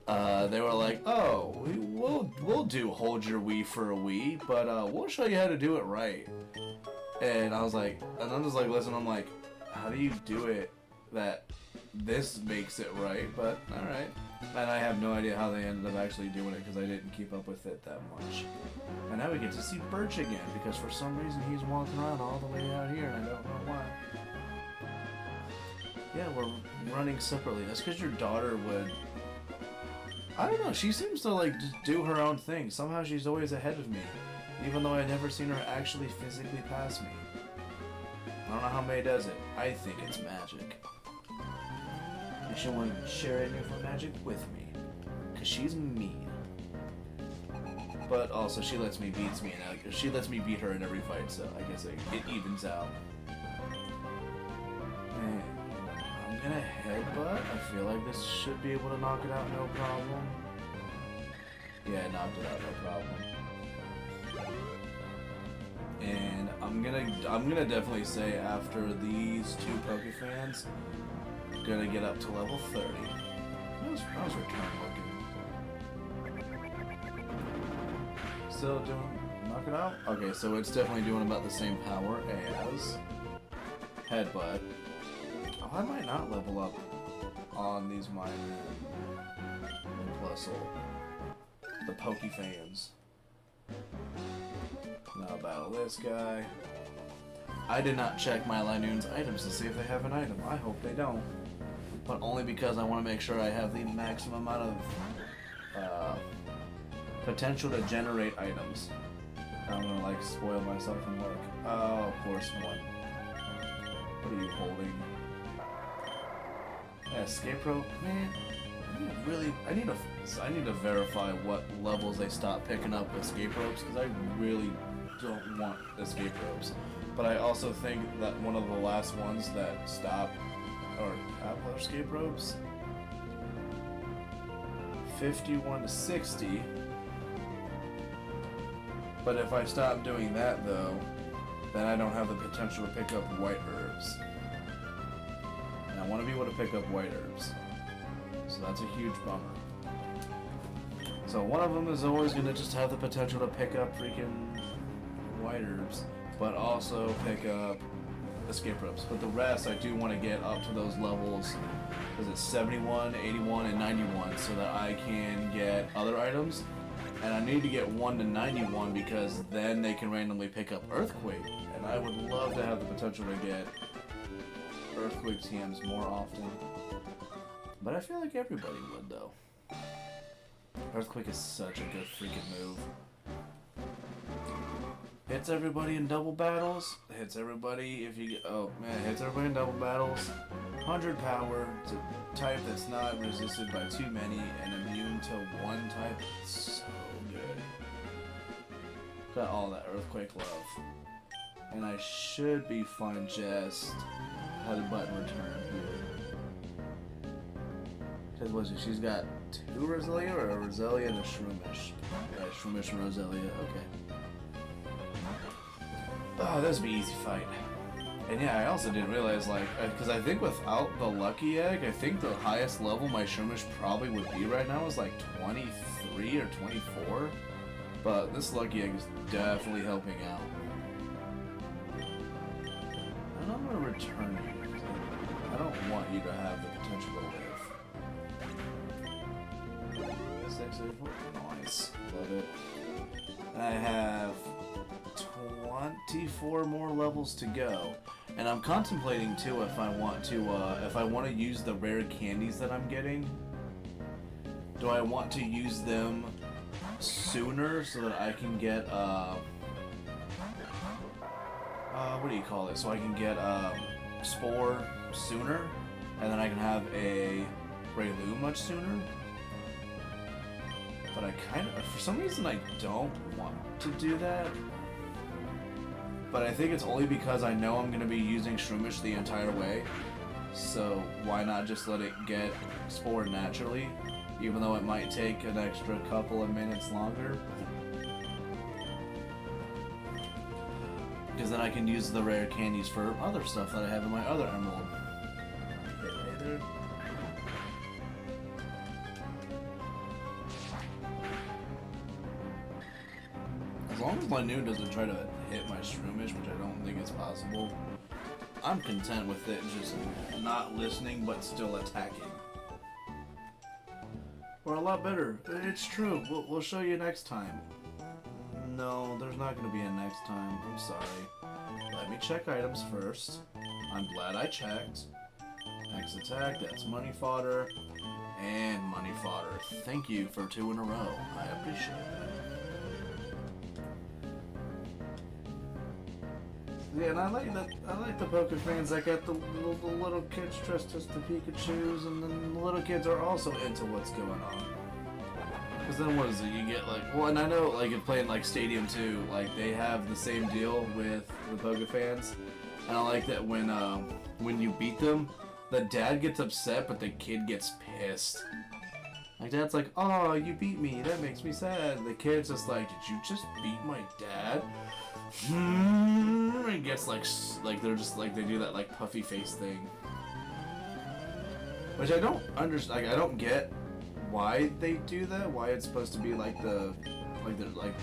they were like, oh, we'll do Hold Your Wii for a Wii, but we'll show you how to do it right. And I was like, and I'm just like listening, I'm like, how do you do it that this makes it right? But alright. And I have no idea how they ended up actually doing it because I didn't keep up with it that much. And now we get to see Birch again because for some reason he's walking around all the way out here and I don't know why. Yeah, we're running separately. That's because your daughter would... I don't know, she seems to like just do her own thing. Somehow she's always ahead of me. Even though I've never seen her actually physically pass me. I don't know how May does it. I think it's magic. And she won't share any of her magic with me. Because she's mean. But also, she lets me beat her in every fight, so I guess it evens out. Man, I'm gonna headbutt. I feel like this should be able to knock it out no problem. Yeah, it knocked it out no problem. And I'm gonna definitely say after these two Pokefans, I'm gonna get up to level 30. How's Return looking? Still doing knock it out? Okay, so it's definitely doing about the same power as Headbutt. Oh, I might not level up on these plus the Pokefans. Now battle this guy. I did not check my Linoones items to see if they have an item. I hope they don't. But only because I want to make sure I have the maximum amount of potential to generate items. I'm gonna like spoil myself and work. Oh, of course one. What are you holding? Yeah, escape rope, man. I need to verify what levels they stop picking up escape ropes because I really don't want escape ropes. But I also think that one of the last ones that stop or have escape ropes 51 to 60. But if I stop doing that though, then I don't have the potential to pick up white herbs. And I want to be able to pick up white herbs. So that's a huge bummer. So one of them is always going to just have the potential to pick up freaking white herbs, but also pick up escape ropes. But the rest, I do want to get up to those levels. Is it 71, 81, and 91 so that I can get other items? And I need to get 1 to 91 because then they can randomly pick up Earthquake. And I would love to have the potential to get Earthquake TMs more often. But I feel like everybody would though. Earthquake is such a good freaking move. Hits everybody in double battles. Hits everybody if you get... Oh man, hits everybody in double battles. 100 power. It's a type that's not resisted by too many and immune to one type. It's so good. Got all that Earthquake love. And I should be fine just how the button return here. Because what's it? She's got 2 Roselia or a Roselia and a Shroomish. Yeah, Shroomish and Roselia. Okay. Oh, this would be easy fight. And yeah, I also didn't realize, like, because I think without the Lucky Egg, I think the highest level my Shroomish probably would be right now is like 23 or 24. But this Lucky Egg is definitely helping out. And I'm going to return you. I don't want you to have the potential to live. 684. Nice. Love it. And I have 24 more levels to go, and I'm contemplating too if I want to use the rare candies that I'm getting. Do I want to use them sooner so that I can get what do you call it? So I can get Spore sooner, and then I can have a Breloom much sooner. But I kind of, for some reason, I don't want to do that. But I think it's only because I know I'm going to be using Shroomish the entire way. So why not just let it get Spore naturally, even though it might take an extra couple of minutes longer. Because then I can use the rare candies for other stuff that I have in my other emerald. Okay, there. As long as Linoones doesn't try to hit my Shroomish, which I don't think is possible, I'm content with it just not listening but still attacking. We're a lot better. It's true. We'll show you next time. No, there's not going to be a next time. I'm sorry. Let me check items first. I'm glad I checked. Next attack, that's money fodder. And money fodder. Thank you for 2 in a row. I appreciate that. Yeah, and I like the Pokefans that got the little kids dressed as the Pikachus, and then the little kids are also into what's going on. Because then what is it? You get like, well, and I know like in playing like Stadium 2, like they have the same deal with the Pokefans, and I like that when you beat them, the dad gets upset, but the kid gets pissed. Like dad's like, oh, you beat me, that makes me sad. The kid's just like, did you just beat my dad? It gets like they're just like, they do that like puffy face thing, which I don't understand. Like I don't get why they do that. Why it's supposed to be like they're like,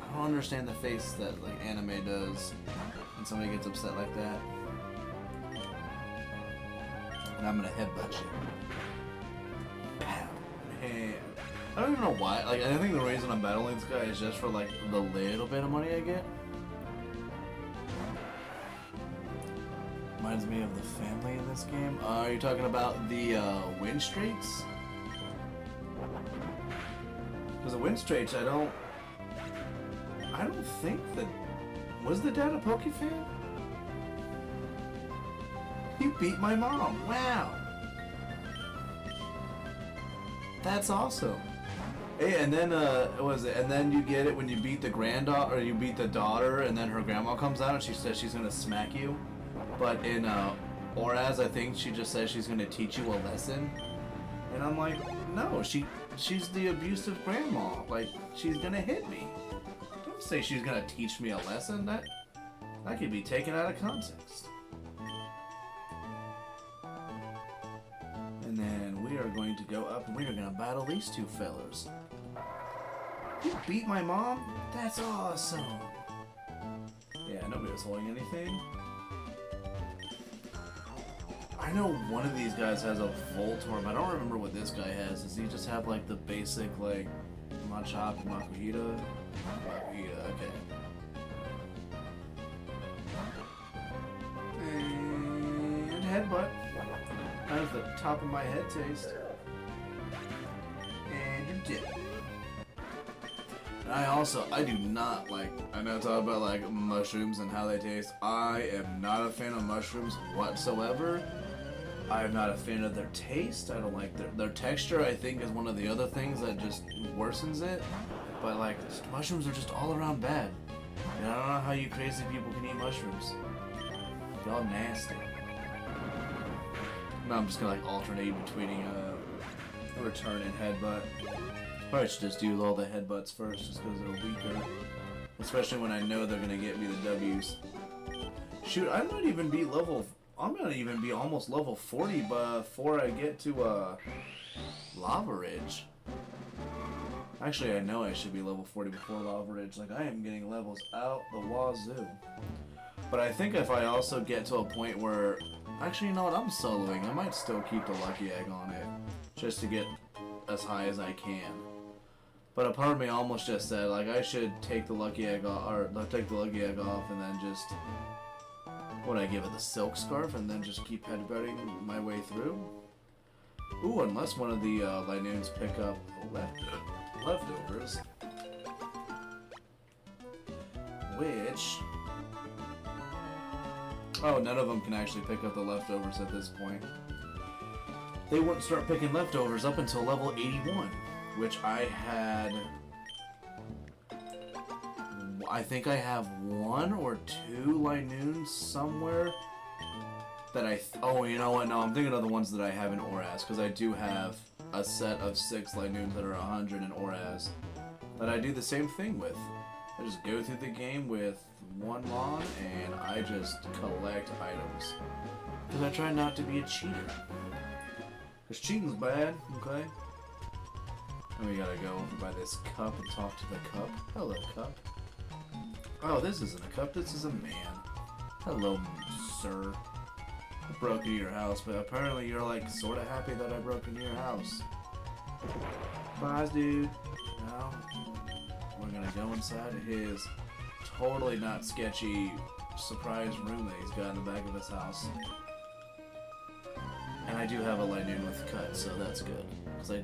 I don't understand the face that like anime does when somebody gets upset like that. And I'm gonna headbutt you. Pow. Man. I don't even know why. Like I think the reason I'm battling this guy is just for like the little bit of money I get. Reminds me of the family in this game. Are you talking about the win streaks? Because the win streaks, I don't think that... Was the dad a Pokefan? You beat my mom. Wow. That's awesome. Hey, and then and then you get it when you beat the granddaughter, or you beat the daughter, and then her grandma comes out and she says she's gonna smack you. But in Oraz, I think she just says she's gonna teach you a lesson, and I'm like, no, she's the abusive grandma. Like she's gonna hit me. Don't say she's gonna teach me a lesson. That could be taken out of context. And then we are going to go up and we are going to battle these two fellers. You beat my mom? That's awesome. Yeah, nobody was holding anything. I know one of these guys has a Voltorb. I don't remember what this guy has. Does he just have like the basic like Machop and Makuhita? Makuhita, okay. And headbutt. That's the top of my head taste. And you're dead. I do not like, I know talk about like mushrooms and how they taste. I am not a fan of mushrooms whatsoever. I am not a fan of their taste. I don't like their texture. I think is one of the other things that just worsens it. But like, mushrooms are just all around bad. And I don't know how you crazy people can eat mushrooms. Y'all nasty. No, I'm just gonna like alternate between return and headbutt. Probably should just do all the headbutts first, just because they're weaker. Especially when I know they're gonna get me the W's. Shoot, I might even be I'm gonna even be almost level 40 before I get to Lava Ridge. Actually, I know I should be level 40 before Lava Ridge. Like, I am getting levels out the wazoo. But I think if I also get to a point where... Actually, you know what? I'm soloing. I might still keep the Lucky Egg on it. Just to get as high as I can. But a part of me almost just said, like, I should take the Lucky Egg off, or take the Lucky Egg off and then just... Would I give it the Silk Scarf and then just keep headbutting my way through? Ooh, unless one of the Linoones pick up leftovers. Which... Oh, none of them can actually pick up the leftovers at this point. They wouldn't start picking leftovers up until level 81, which I had... I think I have 1 or 2 Linoones somewhere that oh, you know what? No, I'm thinking of the ones that I have in Oraz, because I do have a set of 6 Linoones that are 100 in Oraz that I do the same thing with. I just go through the game with 1 Lon and I just collect items. Because I try not to be a cheater. Because cheating's bad, okay? And we gotta go over by this cup and talk to the cup. Hello, cup. Oh, this isn't a cup, this is a man. Hello, sir. I broke into your house, but apparently you're like sorta happy that I broke into your house. Surprise, dude. Now, we're gonna go inside of his totally not sketchy surprise room that he's got in the back of his house. And I do have a Linoone with cut, so that's good. Because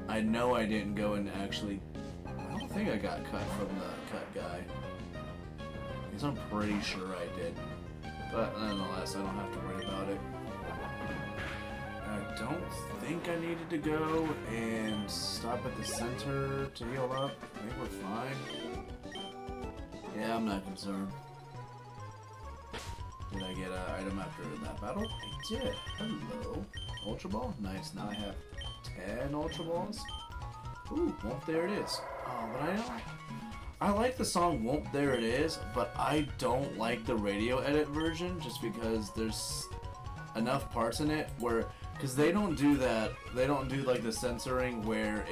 I know I didn't go and actually... I don't think I got cut from the cut guy. Because I'm pretty sure I did. But nonetheless, I don't have to worry about it. I don't think I needed to go and stop at the center to heal up. I think we're fine. Yeah, I'm not concerned. Did I get an item after that battle? I did. Hello. Ultra Ball? Nice. Now I have 10 Ultra Balls. Ooh, Whoop There It Is. Oh, but I like the song Whoop There It Is, but I don't like the radio edit version just because there's enough parts in it where... Because they don't do that. They don't do like the censoring where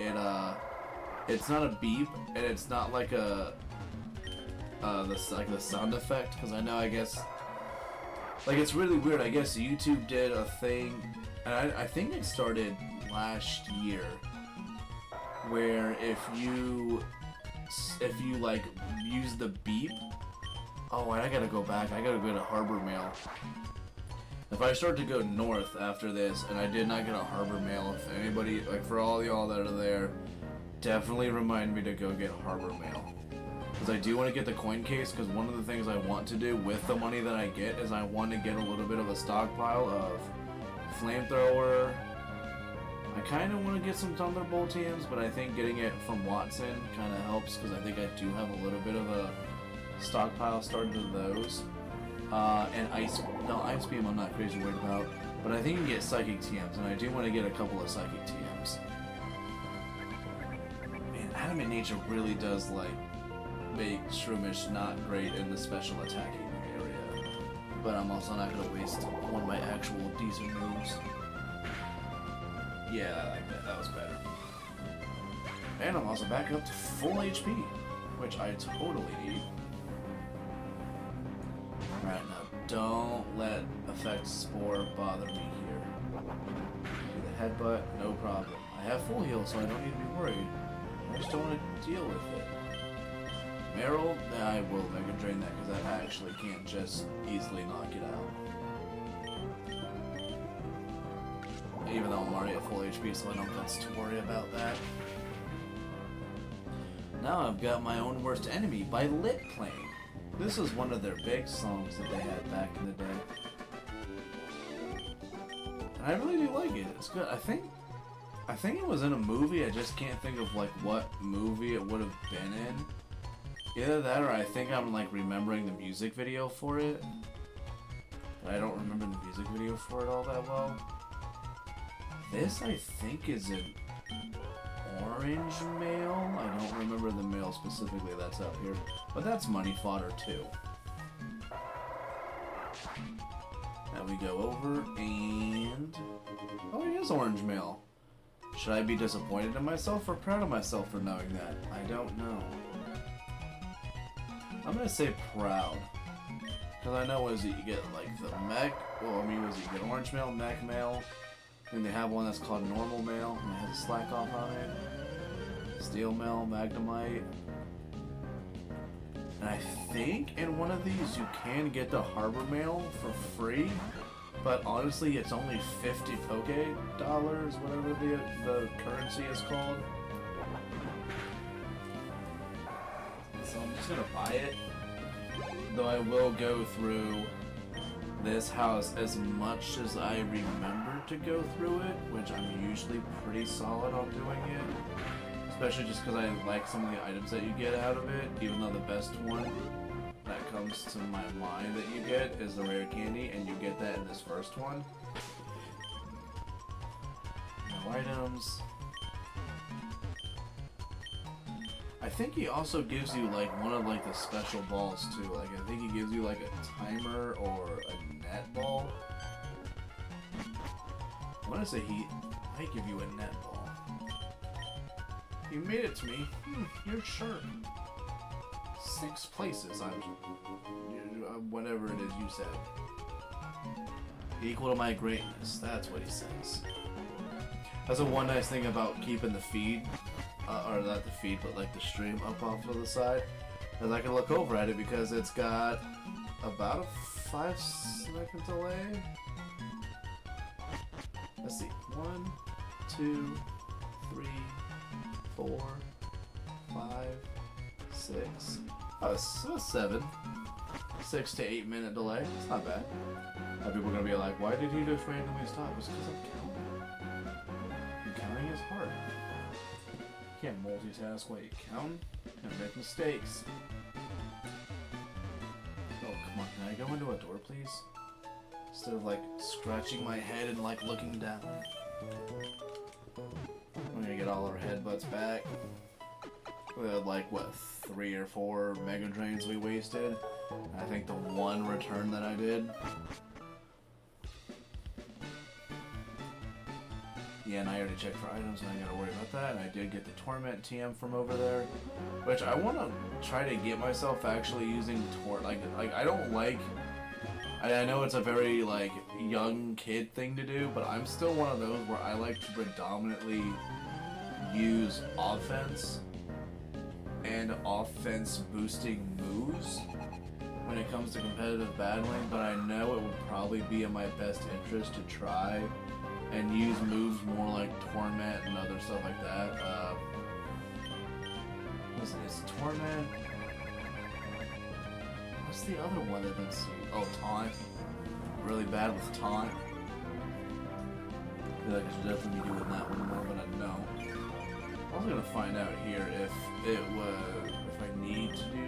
it's not a beep and it's not like a... like the sound effect, because I know, I guess, like, it's really weird. I guess YouTube did a thing, and I think it started last year, where if you like use the beep, oh, I gotta go back. I gotta go to Harbor Mail. If I start to go north after this, and I did not get a Harbor Mail, if anybody, like, for all y'all that are there, definitely remind me to go get Harbor Mail. Because I do want to get the coin case, because one of the things I want to do with the money that I get is I want to get a little bit of a stockpile of flamethrower. I kind of want to get some Thunderbolt TMs, but I think getting it from Watson kind of helps, because I think I do have a little bit of a stockpile started of those. And Ice Beam I'm not crazy worried about, but I think you can get Psychic TMs, and I do want to get a couple of Psychic TMs. Man, Adamant Nature really does, like, make Shroomish not great in the special attacking area. But I'm also not going to waste one of my actual decent moves. Yeah, I like that. That was better. And I'm also back up to full HP, which I totally need. Alright, now don't let Effect Spore bother me here. The headbutt, no problem. I have full heal, so I don't need to be worried. I just don't want to deal with it. Meryl, I will Mega Drain that because I actually can't just easily knock it out. Even though I'm already at full HP, so I don't have to worry about that. Now I've got My Own Worst Enemy by Lit playing. This was one of their big songs that they had back in the day. And I really do like it. It's good. I think it was in a movie. I just can't think of like what movie it would have been in. Either that or I think I'm like remembering the music video for it. But I don't remember the music video for it all that well. This I think is an orange male. I don't remember the male specifically that's up here. But that's money fodder too. Now we go over and... oh, it is orange male. Should I be disappointed in myself or proud of myself for knowing that? I don't know. I'm gonna say proud. Because I know you get like the mech, well I mean you get orange male, mech male, then they have one that's called normal male, and it has a slack off on it. Steel male, magnemite. And I think in one of these you can get the harbor male for free, but honestly it's only 50 Poke dollars, whatever the currency is called. So I'm just gonna buy it. Though I will go through this house as much as I remember to go through it, which I'm usually pretty solid on doing it. Especially just because I like some of the items that you get out of it, even though the best one that comes to my mind that you get is the rare candy, and you get that in this first one. No items. I think he also gives you like one of like the special balls too. Like I think he gives you like a timer or a net ball. I want to say he might give you a net ball. You made it to me. You're sharp. 6 places. Whatever it is you said. Equal to my greatness. That's what he says. That's the one nice thing about keeping the feed. Or not the feed, but like the stream up off to the side, is I can look over at it because it's got about a 5-second delay. Let's see, 1, 2, 3, 4, 5, 6. Oh, so 7. 6 to 8 minute delay. It's not bad. People are gonna be like, "Why did he just randomly stop?" It's because I'm counting. And counting is hard. You can't multitask while you count and make mistakes. Oh, come on, can I go into a door, please? Instead of, like, scratching my head and, like, looking down. We're gonna get all our headbutts back. We had, like, what, 3 or 4 Mega Drains we wasted. I think the 1 return that I did. Yeah, and I already checked for items, and I gotta worry about that. And I did get the Torment TM from over there, which I want to try to get myself actually using like I don't like. I know it's a very like young kid thing to do, but I'm still one of those where I like to predominantly use offense and offense boosting moves when it comes to competitive battling. But I know it would probably be in my best interest to try and use moves more like Torment and other stuff like that. Is Torment? What's the other one that that's... oh, Taunt. Really bad with Taunt. I feel like I should definitely be doing that one more, but I don't. I was gonna find out here if it was... if I need to do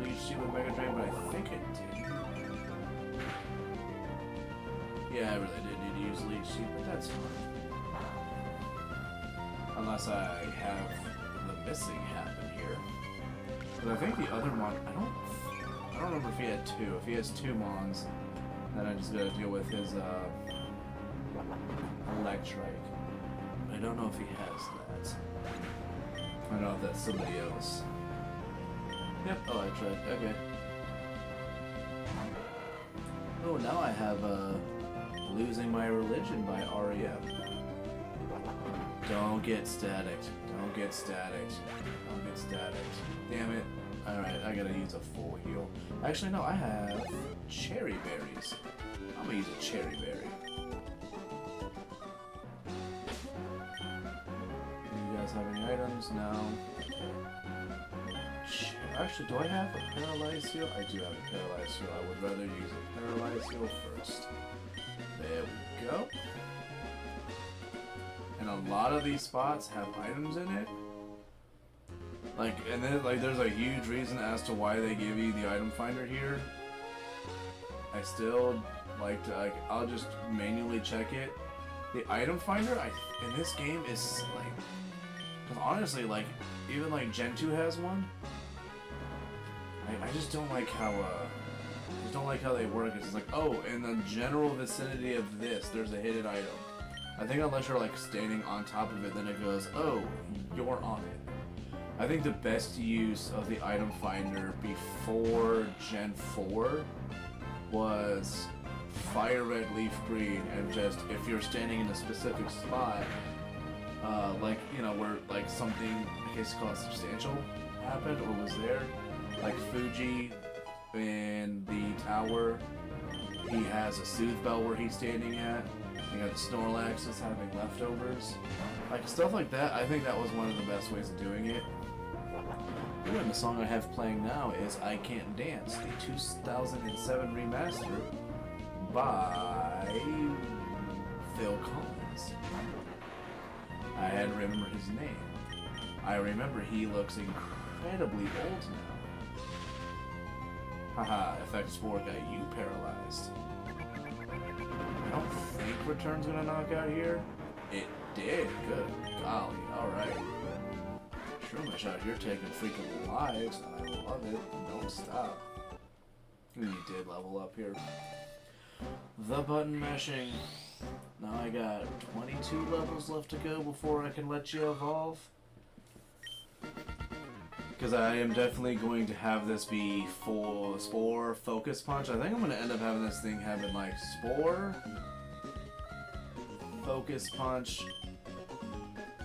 Leech Seed with Mega Drain, but I think it did. Yeah, I really did need to use Leech Seed, but that's fine. Unless I have the missing happen here. But I think the other mon... I don't remember if he had 2. If he has 2 Mons, then I just gotta deal with his Electrike. I don't know if he has that. I know if that's somebody else. Yep, electric, okay. Oh, now I have, Losing My Religion by R.E.M. Don't get static. Don't get static. Don't get static. Damn it. Alright, I gotta use a full heal. Actually, no, I have cherry berries. I'm gonna use a cherry berry. You guys have any items? No. Actually, do I have a paralyzed heal? I do have a paralyzed heal. I would rather use a paralyzed heal first. There we go. And a lot of these spots have items in it. Like, and then, like, there's a huge reason as to why they give you the item finder here. I still like to, like, I'll just manually check it. The item finder, in this game is, like, because honestly, like, even, like, Gen 2 has one. I just don't like how, they work. It's like, oh, in the general vicinity of this, there's a hidden item. I think unless you're, like, standing on top of it, then it goes, oh, you're on it. I think the best use of the item finder before Gen 4 was fire red, leaf green, and just, if you're standing in a specific spot, like, you know, where, like, something, I guess you call it substantial, happened or was there. Like Fuji in the tower, he has a Soothe Bell where he's standing at. You got the Snorlax is having leftovers. Like, stuff like that, I think that was one of the best ways of doing it. Ooh, and the song I have playing now is I Can't Dance, the 2007 remaster by Phil Collins. I had to remember his name. I remember he looks incredibly old now. Haha, Effect Spore got you paralyzed. I don't think Return's gonna knock out here. It did, good golly, alright. Shroomish out here taking freaking lives, and I love it. Don't stop. And you did level up here. The button mashing. Now I got 22 levels left to go before I can let you evolve. Because I am definitely going to have this be full Spore, Focus Punch. I think I'm going to end up having this thing having like Spore, Focus Punch,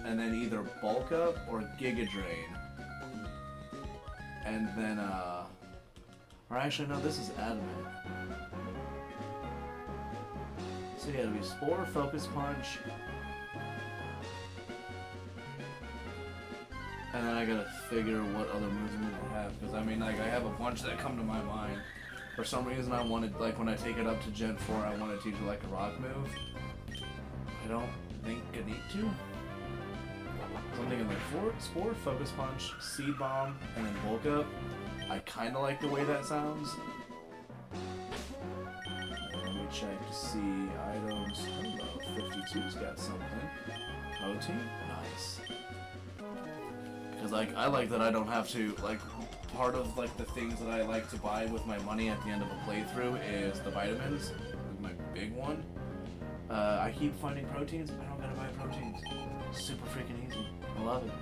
and then either Bulk Up or Giga Drain. And then, or actually no, this is Adamant. So yeah, it'll be Spore, Focus Punch, and then I gotta figure what other moves I'm gonna have, because I mean, like, I have a bunch that come to my mind. For some reason, I wanted, like, when I take it up to Gen 4, I wanted to do, like, a rock move. I don't think I need to. So I'm thinking, like, Spore, Focus Punch, Seed Bomb, and then Bulk Up. I kinda like the way that sounds. Let me check to see items. Hello, 52's got something. Protein? Nice. Because, like, I like that I don't have to, like, part of, like, the things that I like to buy with my money at the end of a playthrough is the vitamins, my big one. I keep finding proteins, I don't gotta buy proteins. Super freaking easy. I love it.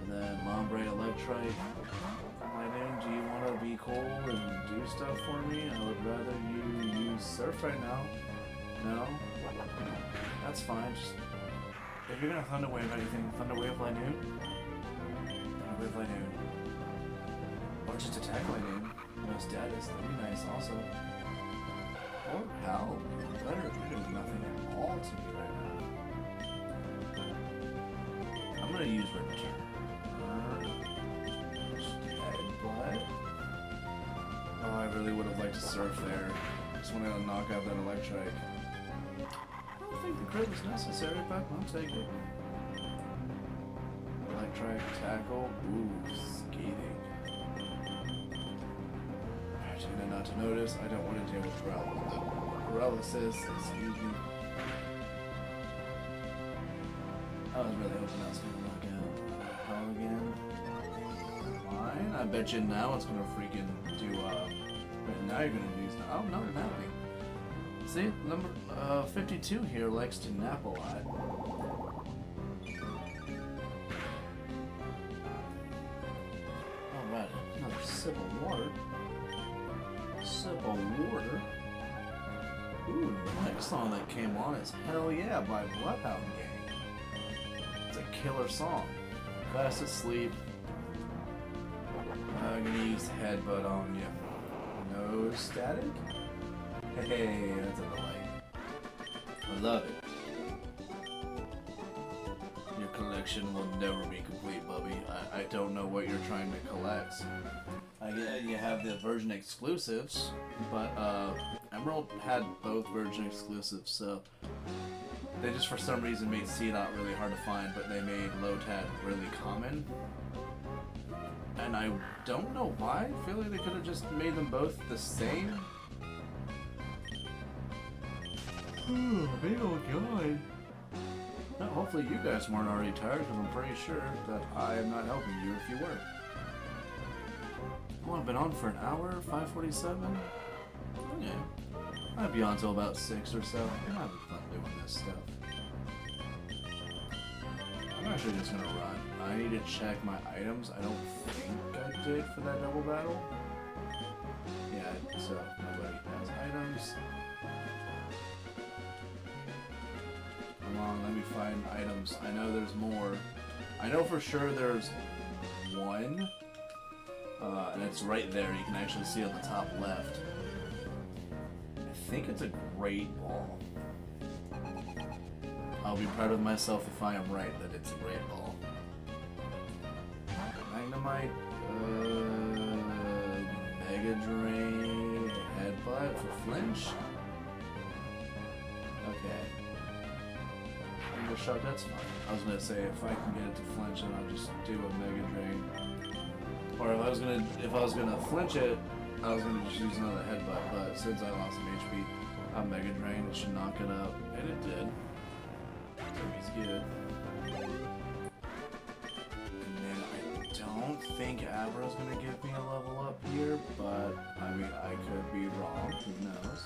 And then Lombre Electrite. My name, do you want to be cool and do stuff for me? I would rather you use Surf right now. No? That's fine. Just, if you're gonna Thunder Wave anything, Thunder Wave Linoone? Thunder Wave Linoone. Or just attack Linoone. No status, that'd be nice also. Or hell, better, you're doing nothing at all to me right now. I'm gonna use Return. Headbutt. Oh, I really would have liked to Surf there. Just wanted to knock out that Electrike. I don't think the crit was necessary, but I'll take it. Electric, Tackle, ooh, Scathing. Pretending not to notice, I don't want to deal with paralysis, excuse me. I was really hoping that was going to knock out. How again? Fine, I bet you now it's going to freaking do, wait, now you're going to use, oh no, napping. See, number 52 here likes to nap a lot. sip of water. Sip of water. Ooh, the next song that came on is Hell Yeah by Bloodhound Gang. It's a killer song. Fast asleep. I'm gonna use headbutt on you. No static? Hey, that's a delight. I love it. Your collection will never be complete, Bubby. I don't know what you're trying to collect. I get you have the version exclusives, but Emerald had both version exclusives, so they just for some reason made C-Dot really hard to find, but they made Lotad really common. And I don't know why. I feel like they could have just made them both the same. Oh, big old guy. Well, hopefully you guys weren't already tired, because I'm pretty sure that I am not helping you if you were. Well, I've been on for an hour, 5:47. Okay. I'd be on till about 6 or so. I'm having fun doing this stuff. I'm actually just gonna run. I need to check my items. I don't think I did for that double battle. Yeah, so nobody has items. Come on, let me find items. I know there's more. I know for sure there's one. And it's right there. You can actually see on the top left. I think it's a great ball. I'll be proud of myself if I am right that it's a great ball. Magnemite, Mega Drain, Headbutt for flinch. Okay. Mega Shock, that's fine. I was gonna say if I can get it to flinch, then I'll just do a Mega Drain. Or if I was gonna flinch it, I was gonna just use another headbutt, but since I lost some HP, a Mega Drain, it should knock it up, and it did. So he's good. And then I don't think Avra's gonna give me a level up here, but I mean I could be wrong, who knows.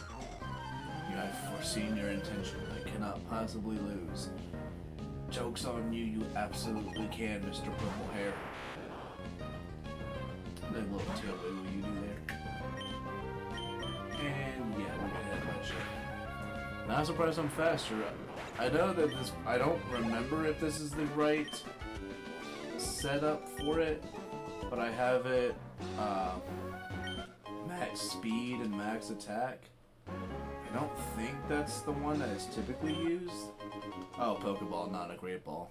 I've foreseen your intention, I cannot possibly lose. Joke's on you, you absolutely can, Mr. Purple Hair. That little tail wiggle you do there. And yeah, we're gonna headbutt you. Not surprised I'm faster. I know that this, I don't remember if this is the right setup for it, but I have it max speed and max attack. I don't think that's the one that is typically used. Oh, Pokeball, not a Great Ball.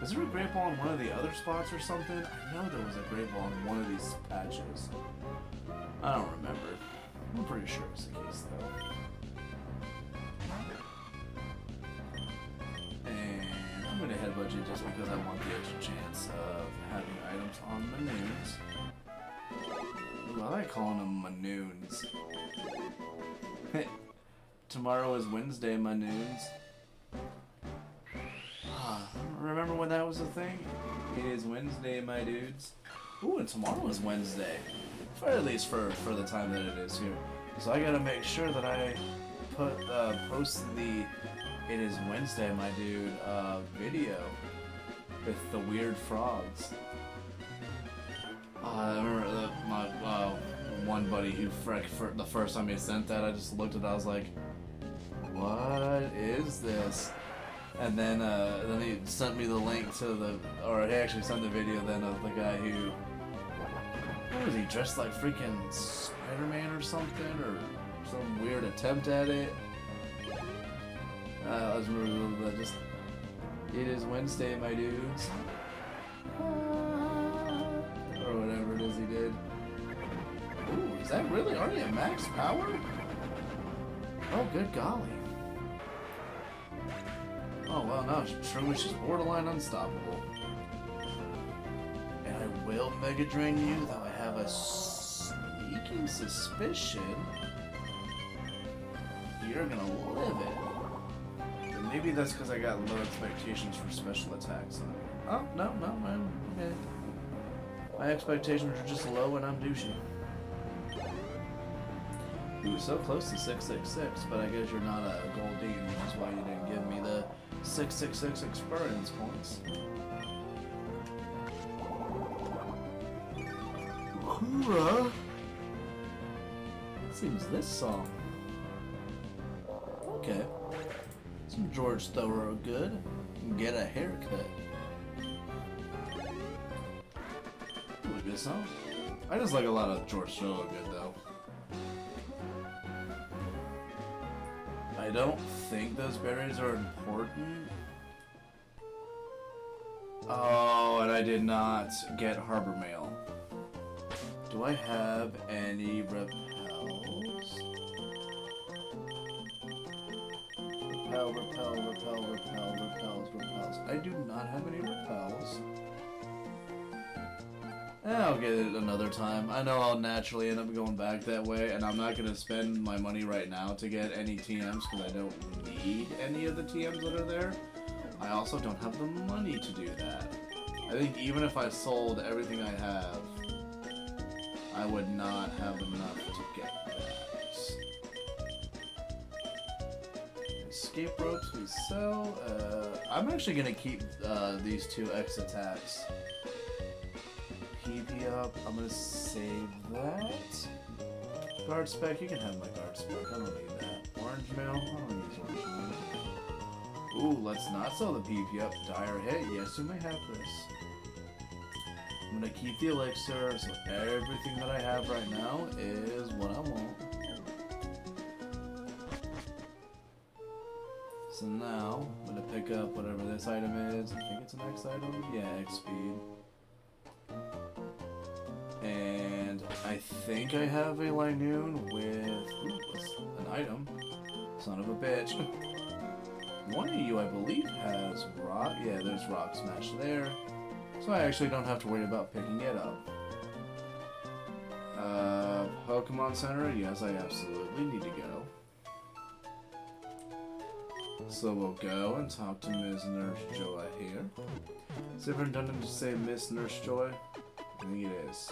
Is there a Great Ball in one of the other spots or something? I know there was a Great Ball in one of these patches. I don't remember. I'm pretty sure it's the case though. And I'm gonna headbutt you just because I want the extra chance of having items on Linoones. Ooh, I like calling them Linoones. Tomorrow is Wednesday, Linoones. Remember when that was a thing? It is Wednesday, my dudes. Ooh, and tomorrow is Wednesday. For at least for the time that it is here. So I gotta make sure that I post the It is Wednesday, my dude video with the weird frogs. I remember my one buddy who for the first time he sent that, I just looked at it, I was like, what is this? And then he sent me the link to or he actually sent the video then of the guy who, what was he, dressed like freaking Spider-Man or something, or some weird attempt at it. I was remember just, it is Wednesday, my dudes. Or whatever it is he did. Ooh, is that really already at max power? Oh, good golly. Oh, well, no, Shroomish is borderline unstoppable. And I will Mega Drain you, though I have a sneaking suspicion you're gonna live it. And maybe that's because I got low expectations for special attacks. Oh, no, I'm okay. My expectations are just low and I'm douchey. Ooh, so close to 666, but I guess you're not a Goldeen, which is why you didn't give me the 666 experience points. Seems this song. Okay. Some George Thorogood. Get a haircut. Ooh, a good song. I just like a lot of George Thorogood though. I don't think those berries are important. Oh, and I did not get Harbor Mail. Do I have any repels? Repels. I do not have any repels. I'll get it another time. I know I'll naturally end up going back that way, and I'm not going to spend my money right now to get any TMs because I don't need any of the TMs that are there. I also don't have the money to do that. I think even if I sold everything I have, I would not have enough to get that. Escape ropes we sell. I'm actually going to keep these 2 X attacks. PP up. I'm going to save that. Guard spec. You can have my guard spec. I don't need that. Orange mail. I don't use orange mail. Ooh, let's not sell the PP up. Dire hit. Yes, you may have this. I'm going to keep the elixir, so everything that I have right now is what I want. So now, I'm going to pick up whatever this item is. I think it's an X item. Yeah, X speed. And I think I have a Linoone with an item. Son of a bitch. One of you, I believe, has rock. Yeah, there's rock smash there. So I actually don't have to worry about picking it up. Pokémon Center, yes, I absolutely need to go. So we'll go and talk to Ms. Nurse Joy here. Is it redundant to say Miss Nurse Joy? I think it is.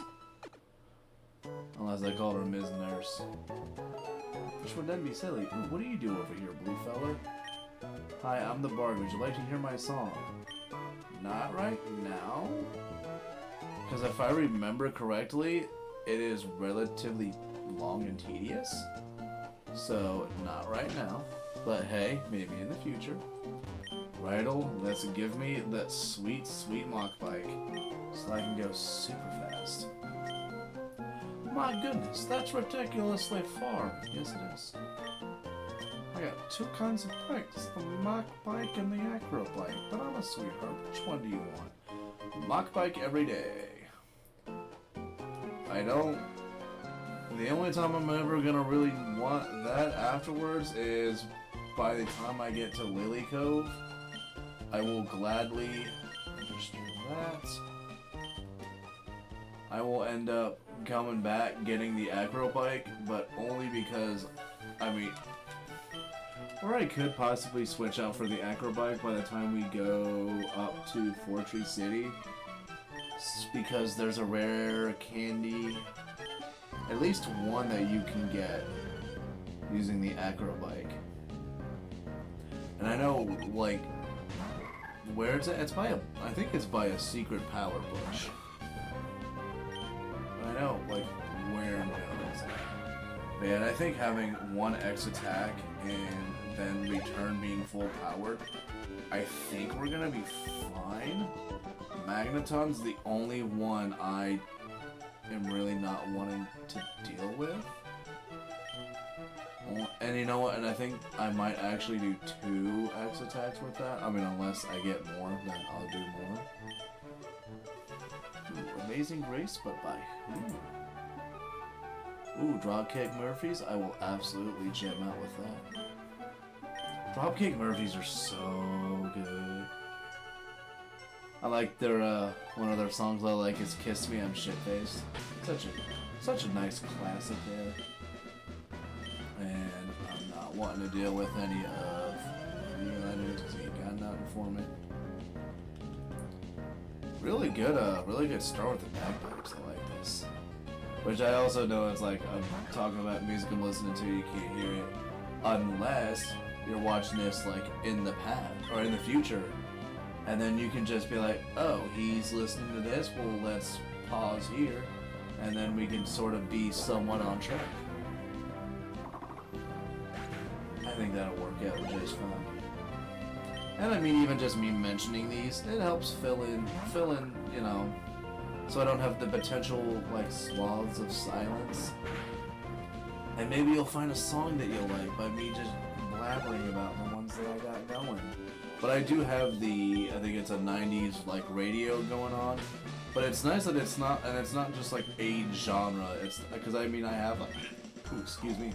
Unless I called her Ms. Nurse. Which would then be silly. What do you do over here, blue feller? Hi, I'm the bard. Would you like to hear my song? Not right now? Because if I remember correctly, it is relatively long and tedious. So, not right now. But hey, maybe in the future. Righto, let's give me that sweet, sweet mock bike. So I can go super fast. My goodness, that's ridiculously far. Yes, it is. I got 2 kinds of bikes, the mock bike and the acro bike, but I'm a sweetheart. Which one do you want? Mock bike every day. I don't... The only time I'm ever gonna really want that afterwards is by the time I get to Lily Cove. I will gladly understand that. I will end up coming back getting the acro bike, but only because, I mean... Or I could possibly switch out for the acro bike by the time we go up to Fortree City. Because there's a rare candy, at least one that you can get using the acro bike. And I know, like, where it's at, it's by a, I think it's by a secret power bush. But I know, like, where and where it's at. But yeah, I think having 1 X attack and then return being full powered, I think we're gonna be fine. Magneton's the only one I am really not wanting to deal with. And you know what, and I think I might actually do 2 X attacks with that. I mean, unless I get more, then I'll do more. Ooh, Amazing Grace, but by who? Ooh, Dropkick Murphys? I will absolutely jam out with that. Dropkick Murphys are so good. I like their, one of their songs I like is Kiss Me, I'm Shit-Faced. Such a nice classic there. And I'm not wanting to deal with any of the Linoones because he ain't got nothing for me. Really good start with the bagpipes. I like this. Which I also know is like, I'm talking about music I'm listening to, you can't hear it. Unless you're watching this like in the past, or in the future. And then you can just be like, oh, he's listening to this, well let's pause here and then we can sort of be somewhat on track. I think that'll work out just fine. And I mean, even just me mentioning these, it helps fill in, you know, so I don't have the potential, like, swaths of silence. And maybe you'll find a song that you'll like by me just blabbering about the ones that I got going. But I do have the, I think it's a 90s, like, radio going on. But it's nice that it's not, and it's not just, like, a genre. It's, because, I mean, I have, ooh, excuse me.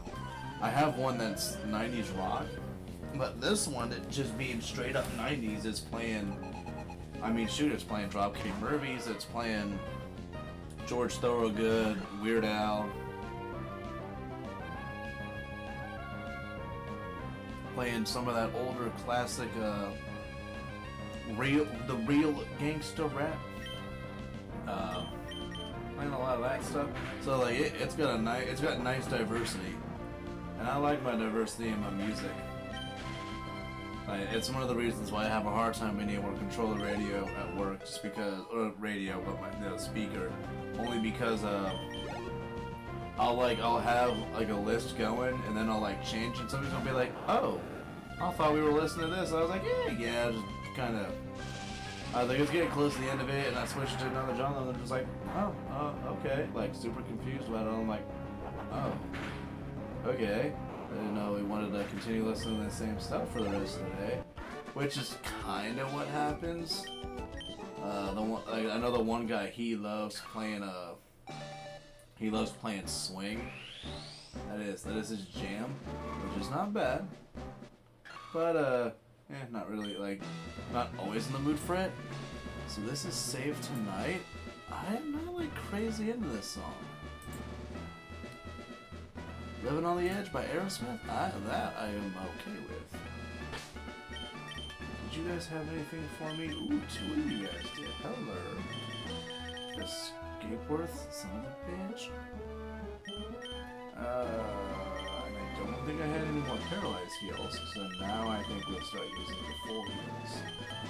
I have one that's 90s rock. But this one, it just being straight up 90s, is playing, I mean, shoot, it's playing Dropkick Murphys, it's playing George Thorogood, Weird Al, playing some of that older classic, the real gangster rap, playing a lot of that stuff. So like, it's got nice diversity, and I like my diversity in my music. It's one of the reasons why I have a hard time being able to control the radio at work, just because, or radio, but my speaker, only because I'll have like a list going, and then I'll like change, and somebody's gonna be like, "Oh, I thought we were listening to this." I was like, "Yeah, just kind of." I was like, it's getting close to the end of it, and I switched to another genre, and they're just like, "Oh, okay," like super confused about it. I'm like, "Oh, okay." I didn't know we wanted to continue listening to the same stuff for the rest of the day, which is kind of what happens. I know the one guy, he loves playing swing. That is his jam, which is not bad, but not really, like, not always in the mood for it. So this is Save Tonight. I'm not like crazy into this song. Living on the Edge by Aerosmith? That I am okay with. Did you guys have anything for me? Ooh, two of you guys did. Hello. Escapeworth, son of a bitch. And I don't think I had any more paralyzed heals, so now I think we'll start using the full heals.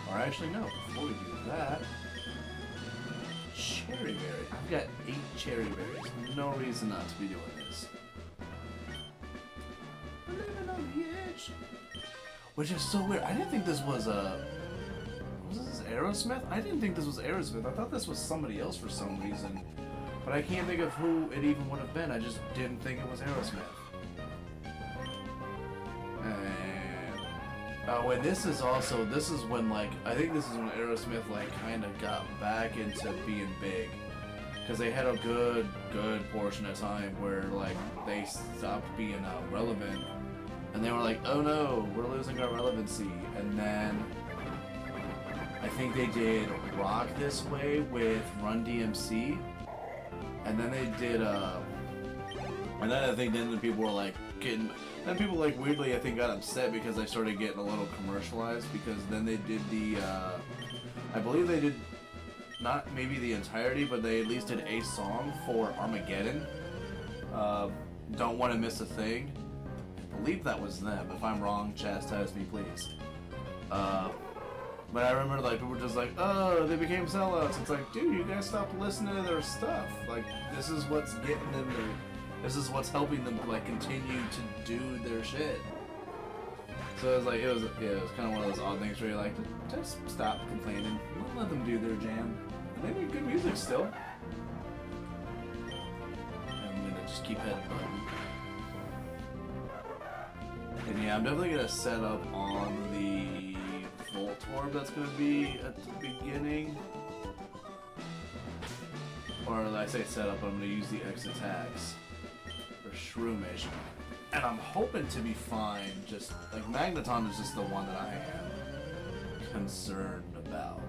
Or actually, no, before we do that, cherry berry. I've got 8 cherry berries. No reason not to be doing this. Living on the edge. Which is so weird. I didn't think this was this Aerosmith? I didn't think this was Aerosmith. I thought this was somebody else for some reason. But I can't think of who it even would have been. I just didn't think it was Aerosmith. And this is when, like, I think this is when Aerosmith, like, kind of got back into being big. Because they had a good portion of time where, like, they stopped being relevant. And they were like, oh no, we're losing our relevancy. And then I think they did Rock This Way with Run DMC. And then they did, and then I think then the people were like then people like weirdly I think got upset because they started getting a little commercialized, because then they did the, I believe they did, not maybe the entirety, but they at least did a song for Armageddon. Don't Want to Miss a Thing. I believe that was them. If I'm wrong, chastise me, please. But I remember, like, people were just like, oh, they became sellouts. It's like, dude, you guys stopped listening to their stuff. Like, this is what's getting them this is what's helping them, like, continue to do their shit. So it was like, it was kind of one of those odd things where you're like, just stop complaining. Let them do their jam. And they make good music still. And I'm gonna just keep headbutting. And yeah, I'm definitely gonna set up on the Volt Orb that's gonna be at the beginning. Or I say set up, I'm gonna use the X attacks for Shroomish. And I'm hoping to be fine, just like Magneton is just the one that I am concerned about.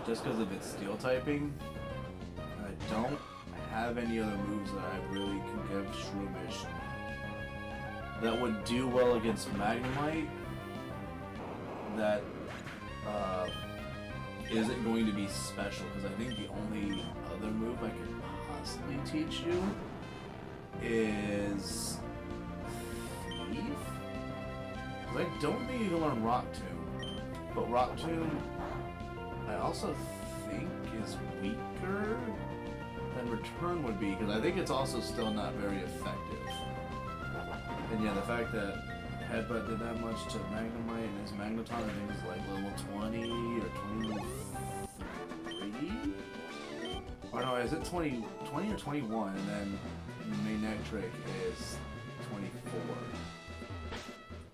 Just because of its steel typing. I don't have any other moves that I really can give Shroomish that would do well against Magnemite that isn't going to be special, because I think the only other move I could possibly teach you is Thief? Because I don't think you can learn Rock Tomb, but Rock Tomb I also think is weaker than Return would be, because I think it's also still not very effective. And yeah, the fact that Headbutt did that much to Magnemite and his Magneton, I think is like level 20 or 23? Or no, is it 20 or 21? And then Manectric is 24.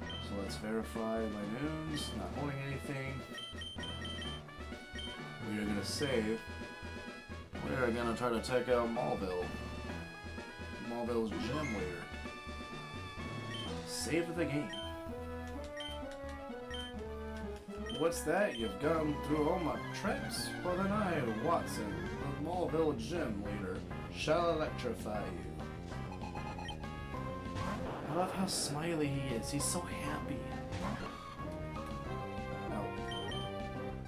So let's verify Linoones, not holding anything. We are gonna save. We are gonna try to take out Maulville. Maulville's gym leader. Save the game. What's that? You've gone through all my tricks? Well then I, Watson, the Maulville gym leader, shall electrify you. I love how smiley he is. He's so happy. Now,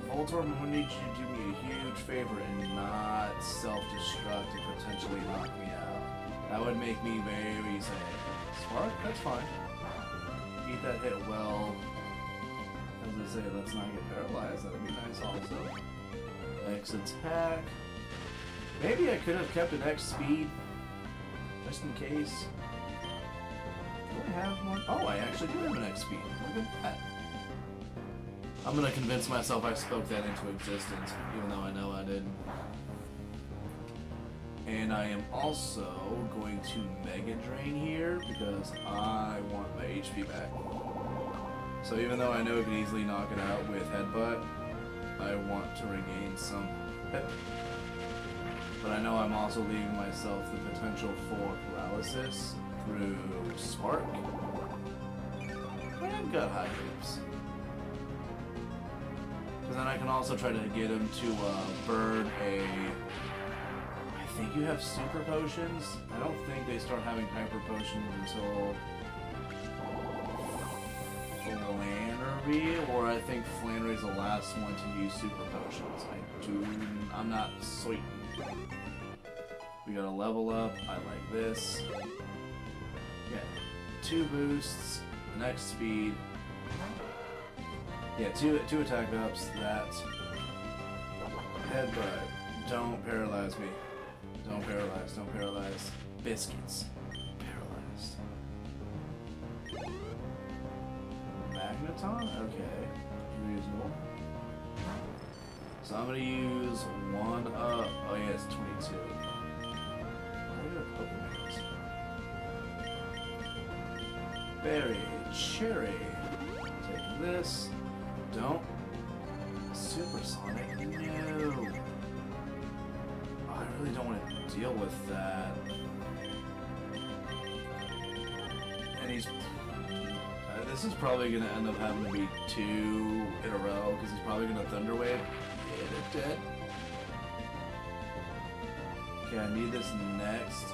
Voltorb, I need you to do me a huge favor and not self-destruct and potentially knock me out. That would make me very sad. Spark? That's fine. Eat that hit well. As I say, let's not get paralyzed. That would be nice also. X attack. Maybe I could have kept an X speed. Just in case. Do I have one? Oh, I actually do have an X speed. Look at that. I'm gonna convince myself I spoke that into existence, even though I know I didn't. And I am also going to Mega Drain here because I want my HP back. So even though I know I could easily knock it out with Headbutt, I want to regain some hit. But I know I'm also leaving myself the potential for paralysis through Spark. I've got high hopes. Because then I can also try to get him to burn a... I think you have Super Potions. I don't think they start having Hyper Potions until Flannery, or I think Flannery's the last one to use Super Potions. I'm not certain. We gotta level up. I like this. Yeah, 2 boosts, next speed. Yeah, two attack ups. That Headbutt. Don't paralyze me. Don't paralyze. Don't paralyze. Biscuits. Paralyzed. Magneton? Okay. Reasonable. So I'm gonna use 1 up. Oh yeah, it's 22. Berry, cherry. Take this. Don't. Supersonic. No. I really don't want to deal with that. And he's. This is probably going to end up having to be 2 in a row because he's probably going to Thunder Wave. Hit it dead. Okay, I need this next.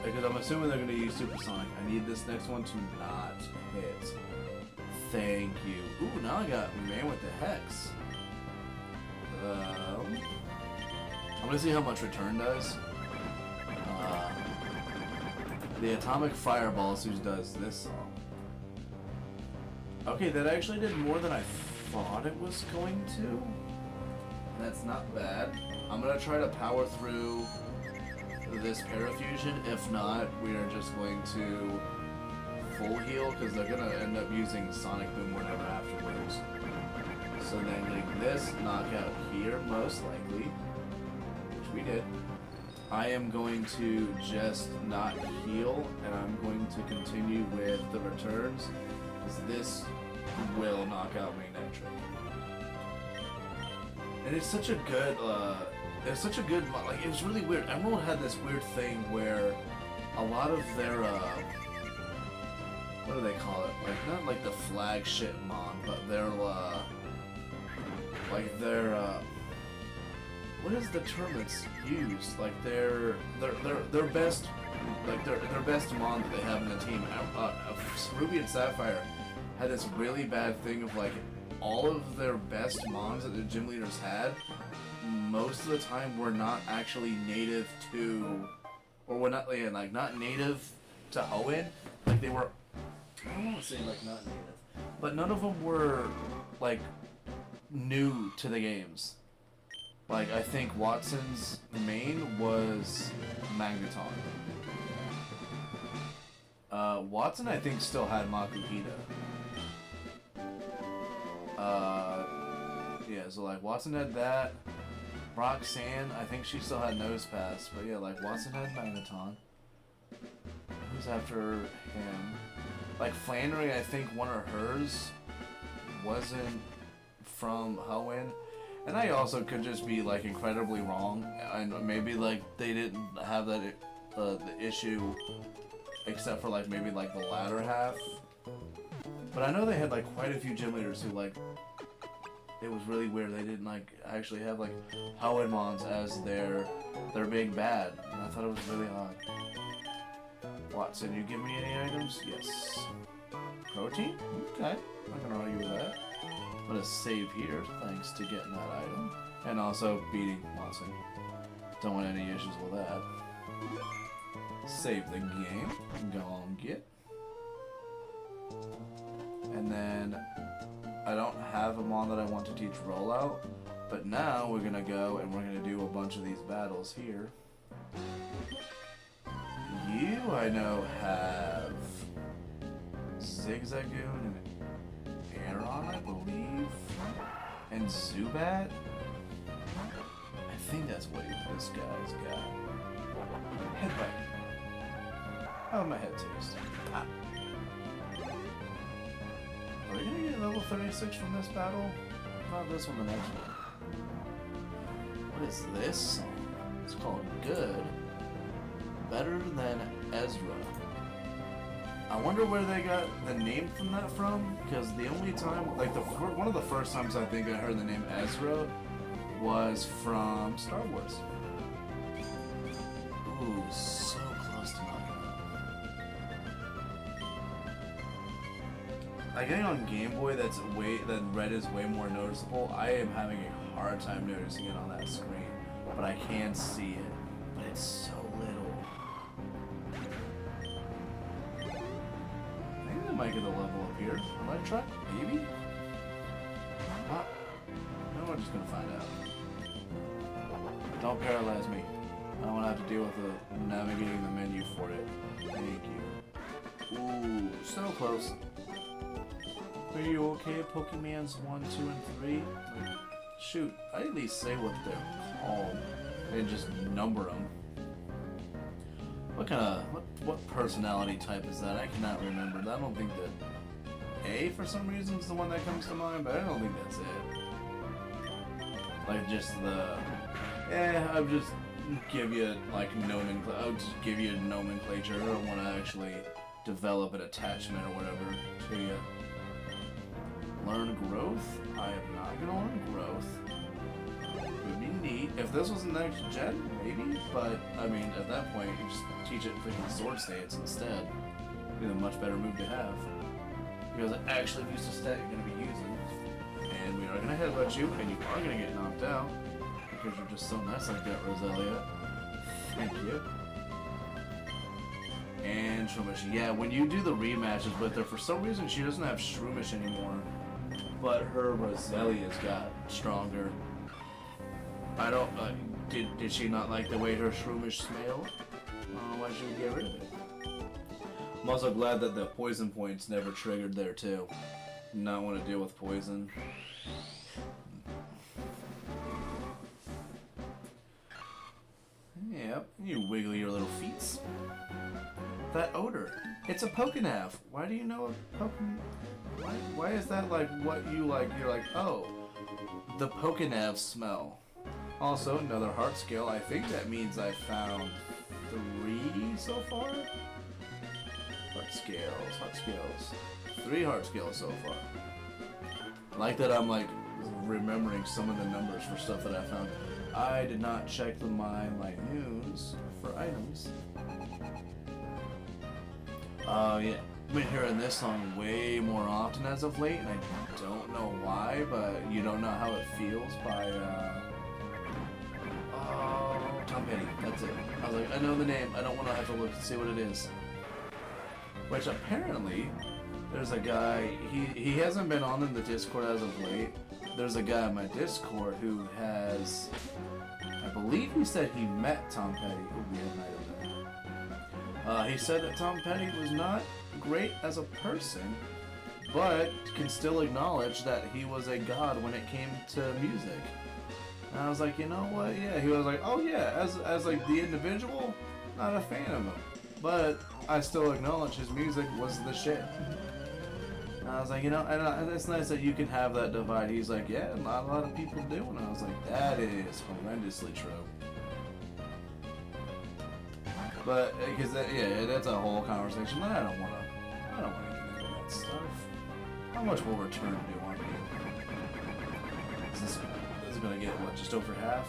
Because I'm assuming they're going to use Supersonic. I need this next one to not hit. Thank you. Ooh, now I got Man with the Hex. I'm going to see how much Return does. The Atomic Fireballs, who does this song. Okay, that actually did more than I thought it was going to. That's not bad. I'm going to try to power through this Parafusion. If not, we are just going to full heal because they're going to end up using Sonic Boom whatever afterwards. So then like this knockout here, most likely, which we did. I am going to just not heal, and I'm going to continue with the returns, because this will knock out Manectric. And it's such a good, like, it was really weird. Emerald had this weird thing where a lot of their, what do they call it? Like, not like the flagship mon, but their, like their, what is the term that's used? Like their best, like their best mon that they have in the team. Ruby and Sapphire had this really bad thing of like all of their best mons that the gym leaders had, most of the time were not actually native to, or were not like not native to Hoenn. Like they were, I don't want to say like not native, but none of them were like new to the games. Like, I think Watson's main was Magneton. Watson, I think, still had Makuhita. Yeah, so, like, Watson had that. Roxanne, I think she still had Nose Pass. But, yeah, like, Watson had Magneton. Who's after him? Like, Flannery, I think one of hers wasn't from Hoenn. And I also could just be, like, incredibly wrong. And maybe, like, they didn't have that the issue except for, like, maybe, like, the latter half. But I know they had, like, quite a few gym leaders who, like, it was really weird. They didn't, like, actually have, like, Hoenmons as their big bad. And I thought it was really odd. Watson, you give me any items? Yes. Protein? Okay. Not gonna argue with that. I'm gonna save here, thanks to getting that item. And also beating Watson. Don't want any issues with that. Save the game. Go on get. And then I don't have a mon that I want to teach rollout. But now we're gonna go and we're gonna do a bunch of these battles here. You, I know, have Zigzagoon and Aeron, I believe, and Zubat. I think that's what this guy's got. Headbutt. How my head taste? Ah. Are we gonna get level 36 from this battle? Not this one, the next one. What is this song? It's called Good. Better than Ezra. I wonder where they got the name from that from, because the only time, like one of the first times I think I heard the name Ezra was from Star Wars. Ooh, so close to mine. Like getting on Game Boy, that red is way more noticeable. I am having a hard time noticing it on that screen, but I can see it. But it's so little. I might get a level up here. I might try, maybe? No, we're just gonna find out. Don't paralyze me. I don't wanna have to deal with navigating the menu for it. Thank you. Ooh, so close. Are you okay, Pokemons 1, 2, and 3? Like, shoot, I at least say what they're called and just number them. What personality type is that? I cannot remember. I don't think that A for some reason is the one that comes to mind, but I don't think that's it. Like just I'll just give you like I'll just give you a nomenclature. I don't want to actually develop an attachment or whatever to you. Learn growth? I am not gonna learn growth. Would be neat. If this was next gen, maybe, but I mean, at that point, you just teach it freaking sword states instead. It'd be a much better move to have. Because it actually uses a stat you're gonna be using. And we are gonna headbutt you, and you are gonna get knocked out. Because you're just so nice like that, Roselia. Thank you. And Shroomish. Yeah, when you do the rematches with her, for some reason she doesn't have Shroomish anymore. But her Roselia's got stronger. I don't. Did she not like the way her Shroomish smelled? Why should we get rid of it? I'm also glad that the poison points never triggered there too. Not want to deal with poison. Yep, you wiggle your little feet. That odor. It's a Pokénav. Why do you know a Pokénav? Why is that like what you like? You're like, oh, the Pokénav smell. Also, another heart scale. I think that means I found 3 so far? Heart scales. 3 heart scales so far. Like that I'm like remembering some of the numbers for stuff that I found. I did not check my Linoones for items. Yeah. I've been hearing this song way more often as of late, and I don't know why, but You Don't Know How It Feels by, Tom Petty. That's it. I was like, I know the name. I don't want to have to look to see what it is. Which apparently, there's a guy, he hasn't been on in the Discord as of late, there's a guy on my Discord who has, I believe he said he met Tom Petty. Oh, we had an item there. He said that Tom Petty was not great as a person, but can still acknowledge that he was a god when it came to music. And I was like, you know what? Yeah. He was like, oh yeah, as like the individual, not a fan of him, but I still acknowledge his music was the shit. And I was like, you know, and it's nice that you can have that divide. He's like, yeah, not a lot of people do, and I was like, that is horrendously true. But because yeah, that's a whole conversation that I don't want to get into that stuff. How much will return do on me? Is this gonna get what, just over half?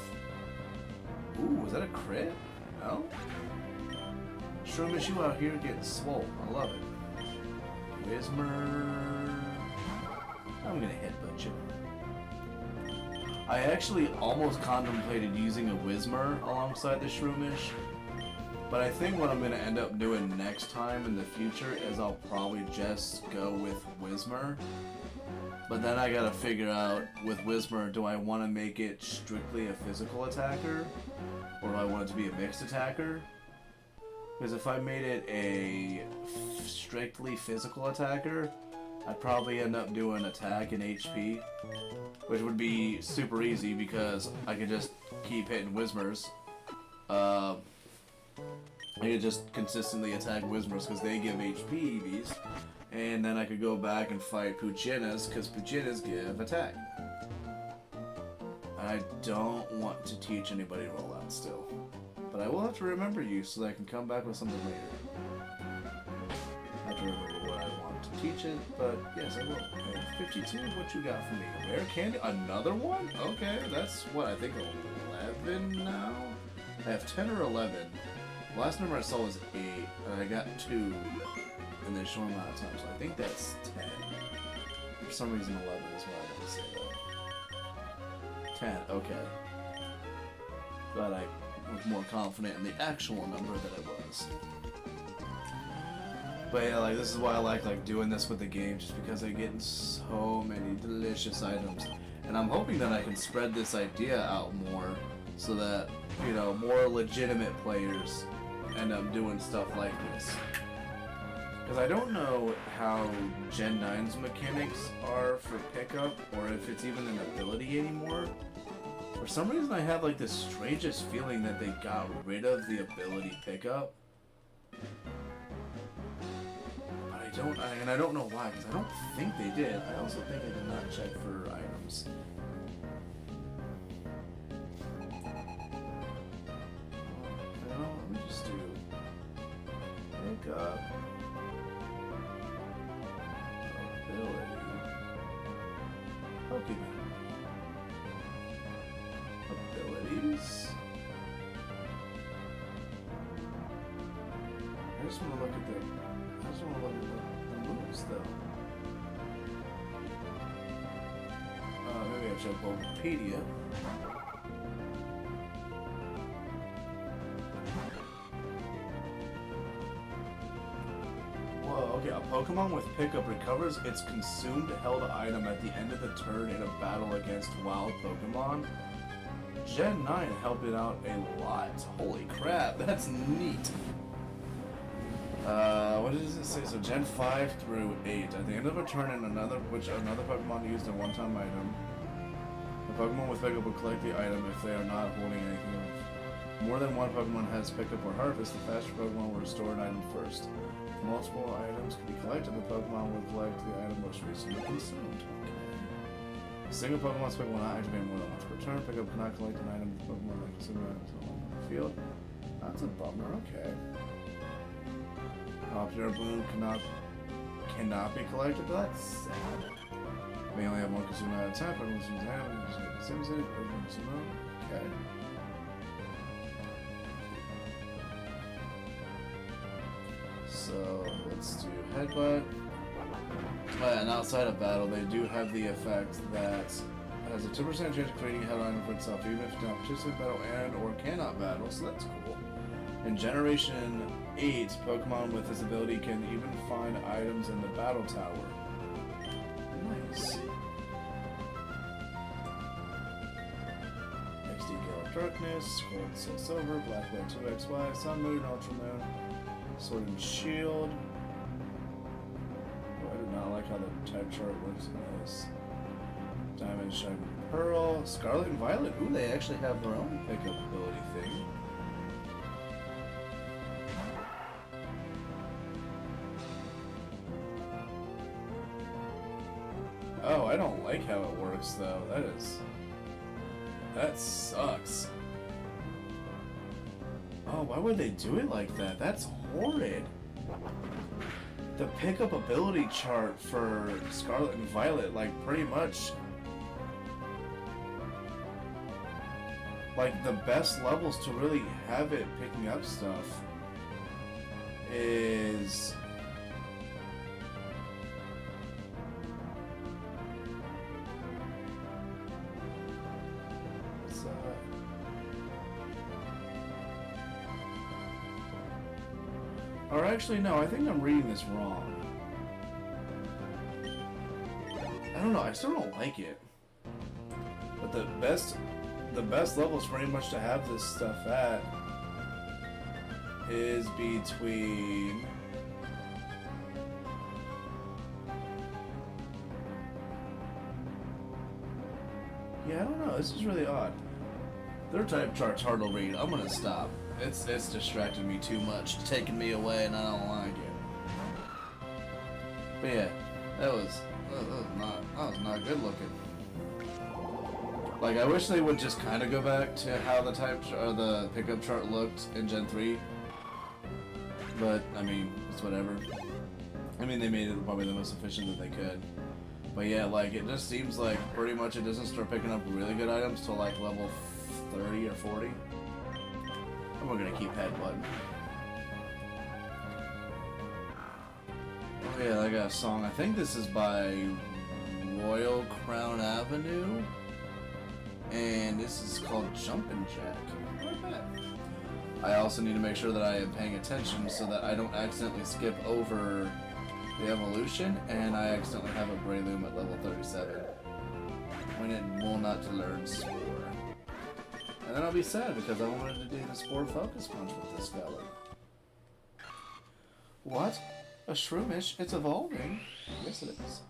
Ooh, is that a crit? No. Shroomish, you out here getting swole. I love it. Whismer. I'm gonna headbutt you. I actually almost contemplated using a Whismer alongside the Shroomish, but I think what I'm gonna end up doing next time in the future is I'll probably just go with Whismer. But then I gotta figure out with Whismer, do I want to make it strictly a physical attacker, or do I want it to be a mixed attacker? Because if I made it a strictly physical attacker, I'd probably end up doing attack and HP, which would be super easy because I could just keep hitting Whismers. I could just consistently attack Whismers because they give HP EVs, and then I could go back and fight Poochynas because Poochynas give attack. I don't want to teach anybody rollout still. But I will have to remember you so that I can come back with something later. I have to remember what I want to teach it, but yes, I will. Okay, 52, what you got for me? Rare candy? Another one? Okay, that's what, I think 11 now? I have 10 or 11. The last number I saw was 8, and I got 2 in the short amount of time, so I think that's 10. For some reason 11 is what I want to say though. 10, okay. Glad I was more confident in the actual number that I was. But yeah, like this is why I like doing this with the game, just because I get so many delicious items, and I'm hoping that I can spread this idea out more, so that you know more legitimate players end up doing stuff like this. Because I don't know how Gen 9's mechanics are for pickup, or if it's even an ability anymore. For some reason I have like the strangest feeling that they got rid of the ability pickup. But I don't know why, because I don't think they did. I also think I did not check for items. Let me just do pickup. Ability. Pokemon. Abilities. I just want to look at the moves though. Maybe I should Bulbapedia. Whoa, okay, a Pokemon with pickup recovers its consumed held item at the end of the turn in a battle against wild Pokemon. Gen 9 helped it out a lot. Holy crap, that's neat. What does it say? So Gen 5 through 8. At the end of a turn in another Pokemon used a one-time item, the Pokemon with pickup will collect the item if they are not holding anything else. If more than one Pokemon has pickup or harvest, the faster Pokemon will restore an item first. If multiple items can be collected, the Pokemon will collect the item most recently consumed. A single Pokemon's pick will not activate more than once per turn. Pickup cannot collect an item with Pokemon that consume items on the field. That's a bummer, okay. Popular Bloom cannot be collected, but that's sad. May only have one consumer at a time, Pokemon consumes an item, consumes it, Pokemon consumes it, okay. So, let's do Headbutt. And outside of battle, they do have the effect that it has a 2% chance of creating a head item for itself, even if it cannot participate in battle and or cannot battle, so that's cool. In Generation 8, Pokemon with this ability can even find items in the battle tower. Nice. Darkness, Gold 6 Silver, Black White 2XY, Sun Moon, Ultra Moon, Sword and Shield. Oh, I do not like how the type chart works in this. Diamond, Shining Pearl, Scarlet and Violet. Ooh, they actually have their own pickup ability thing. Oh, I don't like how it works though. That sucks. Oh, why would they do it like that? That's horrid. The pickup ability chart for Scarlet and Violet, like, pretty much, like, the best levels to really have it picking up stuff is or actually, no, I think I'm reading this wrong. I don't know, I still don't like it. But the best levels pretty much to have this stuff at is between yeah, I don't know, this is really odd. Their type chart's hard to read. I'm gonna stop. It's distracted me too much, taking me away, and I don't like it. But yeah, that was not good looking. Like, I wish they would just kind of go back to how the the pickup chart looked in Gen 3. But I mean, it's whatever. I mean, they made it probably the most efficient that they could. But yeah, like, it just seems like pretty much it doesn't start picking up really good items till like level 30 or 40. And we're gonna keep headbutting. Oh yeah, I got a song. I think this is by Royal Crown Avenue. And this is called Jumpin' Jack. Not bad. I also need to make sure that I am paying attention so that I don't accidentally skip over the evolution and I accidentally have a Breloom at level 37. When it will not learn Spore. And then I'll be sad because I wanted to do the Spore Focus Punch with this fella. What? A Shroomish? It's evolving. Yes it is.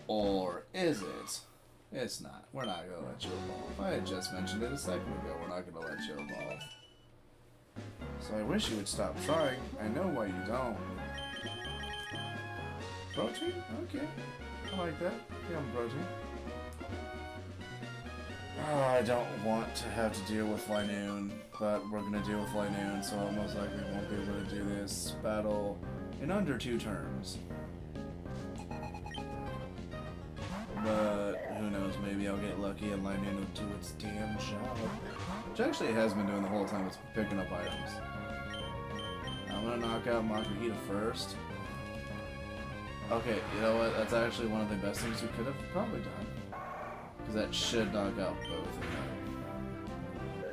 Or is it? It's not. We're not gonna let you evolve. I had just mentioned it a second ago. We're not gonna let you evolve. So I wish you would stop trying. I know why you don't. Protein? Okay. I like that. Yeah, I'm protein. Oh, I don't want to have to deal with Linoone, but we're gonna deal with Linoone, so I most likely won't be able to do this battle in under 2 turns. But who knows, maybe I'll get lucky and Linoone will do its damn job. Which actually it has been doing the whole time, it's picking up items. I'm gonna knock out Makuhita first. Okay, you know what, that's actually one of the best things we could have probably done. Because that should knock out both of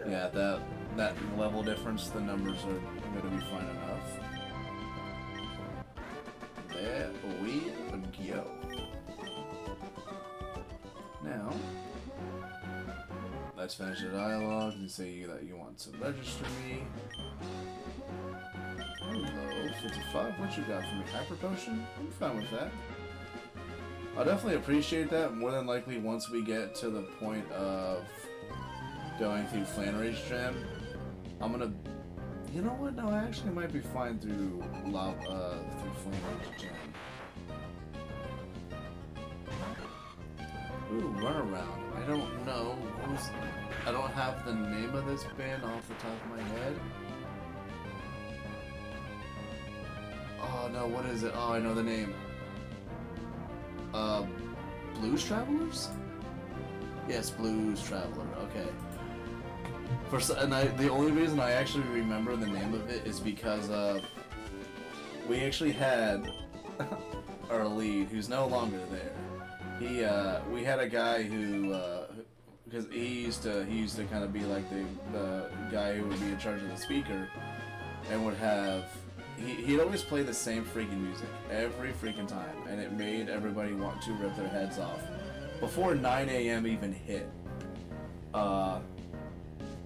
them. Yeah, that level difference, the numbers are gonna be fine enough. There we go. Now, let's finish the dialogue. You say that you want to register me. Hello, 55. What you got for me? Hyper Potion? I'm fine with that. I'll definitely appreciate that more than likely once we get to the point of going through Flannery's gym. I'm gonna... You know what? No, I actually might be fine through Flannery's gym. Ooh, Runaround. I don't know. I don't have the name of this band off the top of my head. Oh no, what is it? Oh, I know the name. Blues Travelers? Yes, Blues Traveler. Okay. The only reason I actually remember the name of it is because we actually had our lead, who's no longer there. We had a guy who, because he used to kind of be like the guy who would be in charge of the speaker, and would have, he'd always play the same freaking music every freaking time, and it made everybody want to rip their heads off before 9 a.m. even hit.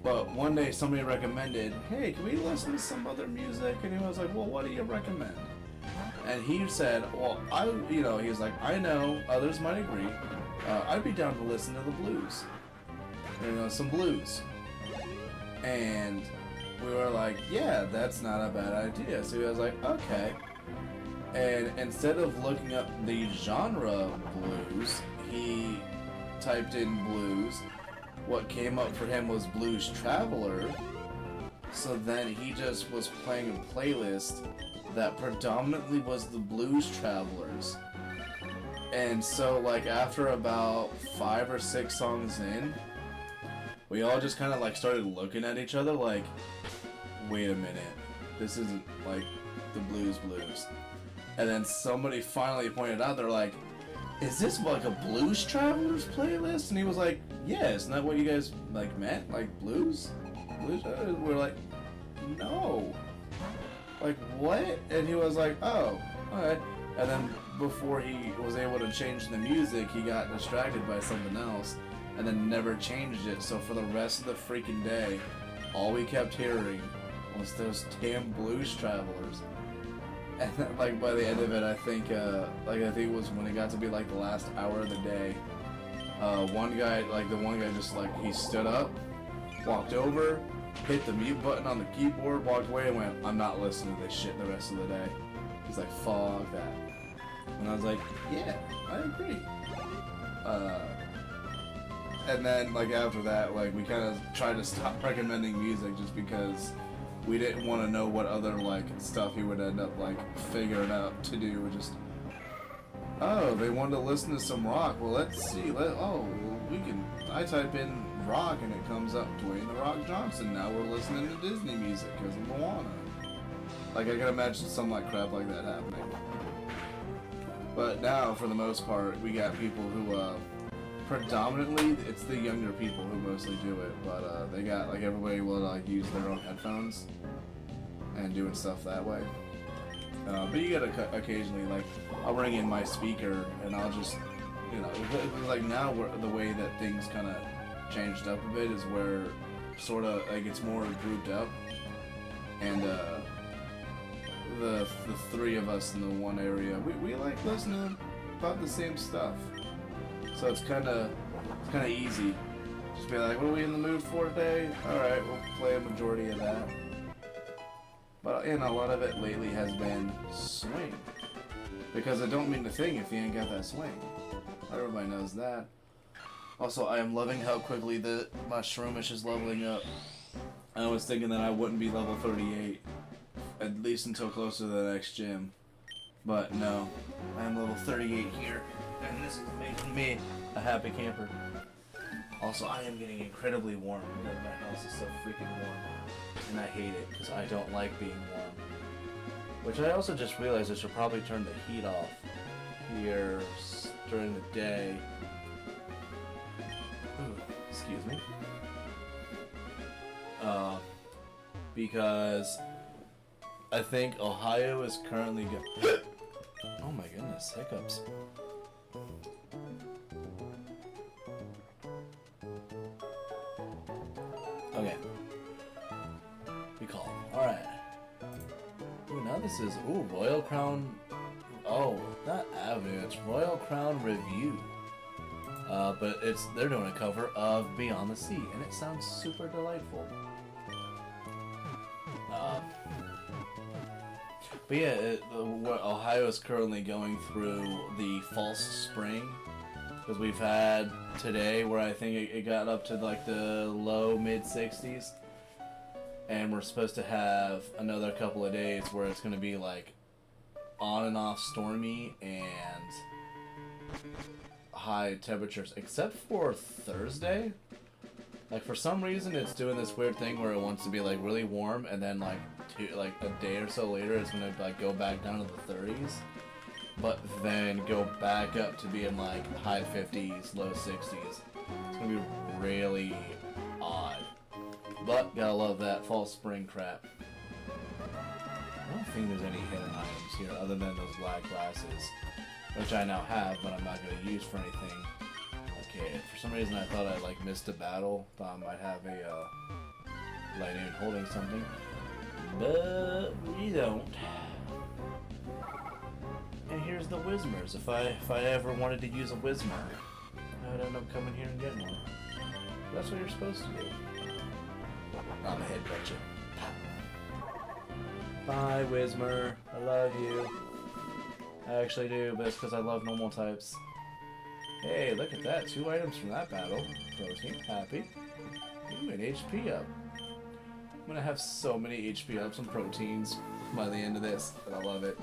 But one day somebody recommended, hey, can we listen to some other music? And he was like, well, what do you recommend? And he said, well, he's like, I know others might agree. I'd be down to listen to the blues. Some blues. And we were like, yeah, that's not a bad idea. So he was like, okay. And instead of looking up the genre blues, he typed in blues. What came up for him was Blues Traveler. So then he just was playing a playlist that predominantly was the Blues Travelers. And so, like, after about 5 or 6 songs in, we all just kind of, like, started looking at each other like, wait a minute, this isn't, like, the Blues. And then somebody finally pointed out, they're like, is this, like, a Blues Travelers playlist? And he was like, yeah, isn't that what you guys, like, meant? Like, blues? We're like, no. Like, what? And he was like, oh, alright. And then before he was able to change the music, he got distracted by something else and then never changed it. So for the rest of the freaking day, all we kept hearing was those damn Blues Travelers. And then, like, by the end of it, I think it was when it got to be, like, the last hour of the day, the one guy just, like, he stood up, walked over, hit the mute button on the keyboard, walked away, and went, I'm not listening to this shit the rest of the day. He's like, fuck that. And I was like, yeah, I agree. And then, like, after that, like, we kind of tried to stop recommending music just because we didn't want to know what other, like, stuff he would end up, like, figuring out to do. Just, oh, they wanted to listen to some rock. Well, let's see. I type in rock and it comes up Dwayne The Rock Johnson. Now we're listening to Disney music because of Moana. Like, I can imagine some, like, crap like that happening. But now, for the most part, we got people who, predominantly, it's the younger people who mostly do it, but they got, like, everybody will, like, use their own headphones and doing stuff that way. But you gotta occasionally, like, I'll bring in my speaker and I'll just, like, now the way that things kind of changed up a bit is where sort of, like, it's more grouped up, and the three of us in the one area, we like listening about the same stuff. So it's kind of easy. Just be like, what are we in the mood for today? Alright, we'll play a majority of that. But, a lot of it lately has been swing. Because it don't mean a thing if you ain't got that swing. Everybody knows that. Also, I am loving how quickly my Shroomish is leveling up. I was thinking that I wouldn't be level 38. At least until closer to the next gym. But no, I am level 38 here. And this is making me a happy camper. Also, I am getting incredibly warm because my house is so freaking warm. And I hate it because I don't like being warm. Which I also just realized I should probably turn the heat off here during the day. Ooh, excuse me. Because I think Ohio is currently oh my goodness, hiccups. Okay. Be calm. Alright. Ooh, now this is, Royal Crown, not Avenue, it's Royal Crown Review. But they're doing a cover of Beyond the Sea, and it sounds super delightful. But yeah, Ohio is currently going through the false spring, because we've had today where I think it got up to like the low mid 60s, and we're supposed to have another couple of days where it's going to be like on and off stormy and high temperatures, except for Thursday. Like, for some reason it's doing this weird thing where it wants to be like really warm, and then like a day or so later it's gonna like go back down to the 30s, but then go back up to being like high 50s, low 60s. It's gonna be really odd, but gotta love that fall spring crap. I don't think there's any hidden items here other than those black glasses, which I now have, but I'm not gonna use for anything. Okay, kid. For some reason I thought I like missed a battle. Thought I might have a Linoones holding something. But we don't. And here's the Whismers. If I ever wanted to use a Whismer, I would end up coming here and getting one. That's what you're supposed to do. I'm a headbutt you. Bye, Whismer. I love you. I actually do, but it's because I love normal types. Hey, look at that. 2 items from that battle. Protein, happy. Ooh, an HP up. I'm gonna have so many HP ups and proteins by the end of this, but I love it.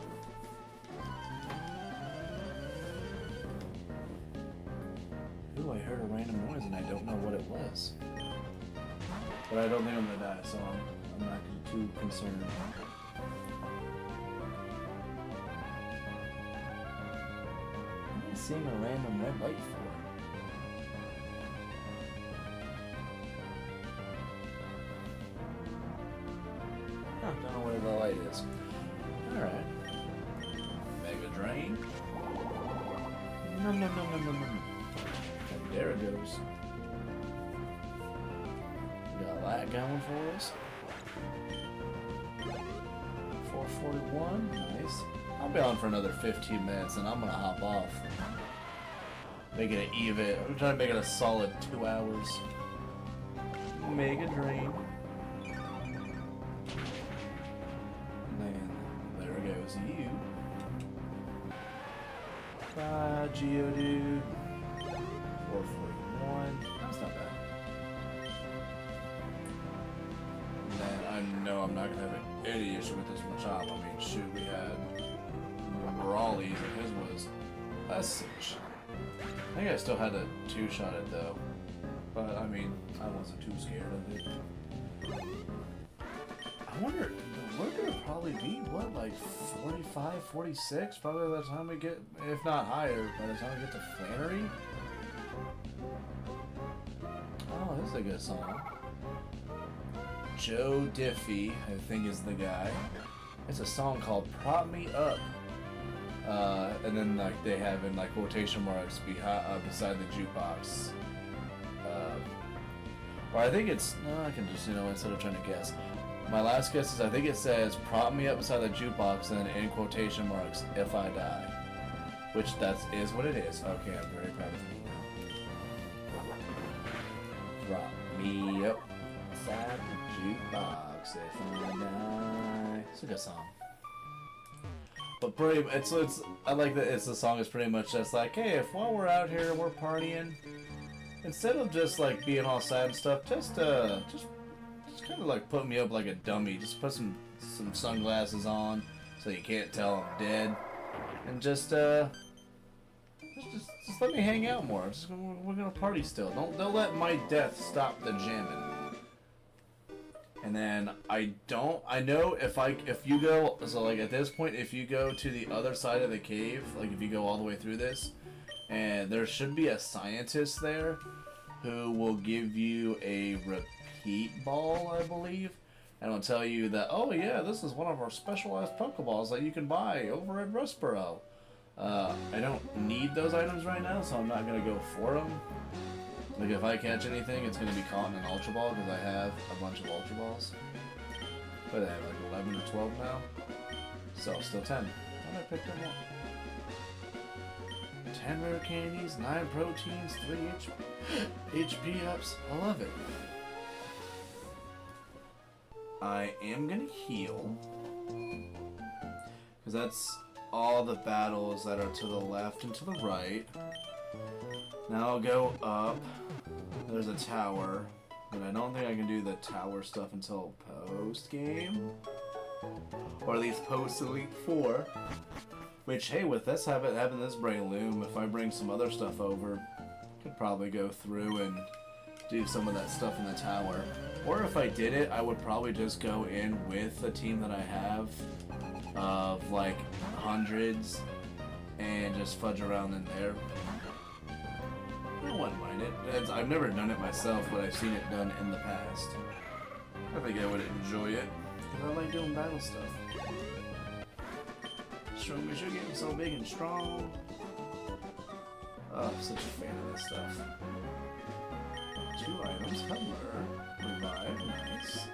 Ooh, I heard a random noise and I don't know what it was. But I don't think I'm gonna die, so I'm not too concerned. What am I seeing a random red light for? Huh, don't know where the light is. Alright. Mega Drain. No. And there it goes. Got that going for us. 441, nice. I'll be on for another 15 minutes and I'm gonna hop off. Make it an even. I'm trying to make it a solid 2 hours. Mega Drain. And then there goes you. Bye, Geodude. 441. That's not bad. And then I know I'm not gonna have any issue with this Machop. I mean, shoot, we had Brawlies and his was a cinch. I think I still had to 2-shot it though. But I mean, I wasn't too scared of it. I wonder, we're gonna probably be, what, like 45, 46? Probably by the time we get, if not higher, by the time we get to Flannery? Oh, this is a good song. Joe Diffie, I think is the guy. It's a song called Prop Me Up. And then like they have in like quotation marks beside the jukebox. Or I think it's, no, I can just, instead of trying to guess. My last guess is I think it says prop me up beside the jukebox and then in quotation marks if I die. Which is what it is. Okay, I'm very proud of me now. Prop me up beside the jukebox if I die. It's a good song. But pretty, it's I like that the song is pretty much just like, hey, if while we're out here we're partying, instead of just like being all sad and stuff, just kind of like put me up like a dummy. Just put some sunglasses on so you can't tell I'm dead, and just let me hang out more. We're gonna party still. Don't let my death stop the jamming. And then I know if you go, so like at this point, if you go to the other side of the cave, like if you go all the way through this, and there should be a scientist there who will give you a repeat ball, I believe, and will tell you that, oh yeah, this is one of our specialized Pokeballs that you can buy over at Rustboro. I don't need those items right now, so I'm not gonna go for them. Like if I catch anything, it's gonna be caught in an Ultra Ball because I have a bunch of Ultra Balls. But I have like 11 or 12 now, so still 10. I picked them up. 10 rare candies, 9 proteins, 3 HP ups. I love it. I am gonna heal because that's all the battles that are to the left and to the right. Now I'll go up. There's a tower, but I don't think I can do the tower stuff until post-game. Or at least post-Elite 4. Which, hey, with this having this Breloom, if I bring some other stuff over, I could probably go through and do some of that stuff in the tower. Or if I did it, I would probably just go in with the team that I have of like hundreds and just fudge around in there. I wouldn't mind it. I've never done it myself, but I've seen it done in the past. I think I would enjoy it, because I like doing battle stuff. Shroomish, you're getting so big and strong. Such a fan of this stuff. 2 items, Huddler, Revive, nice.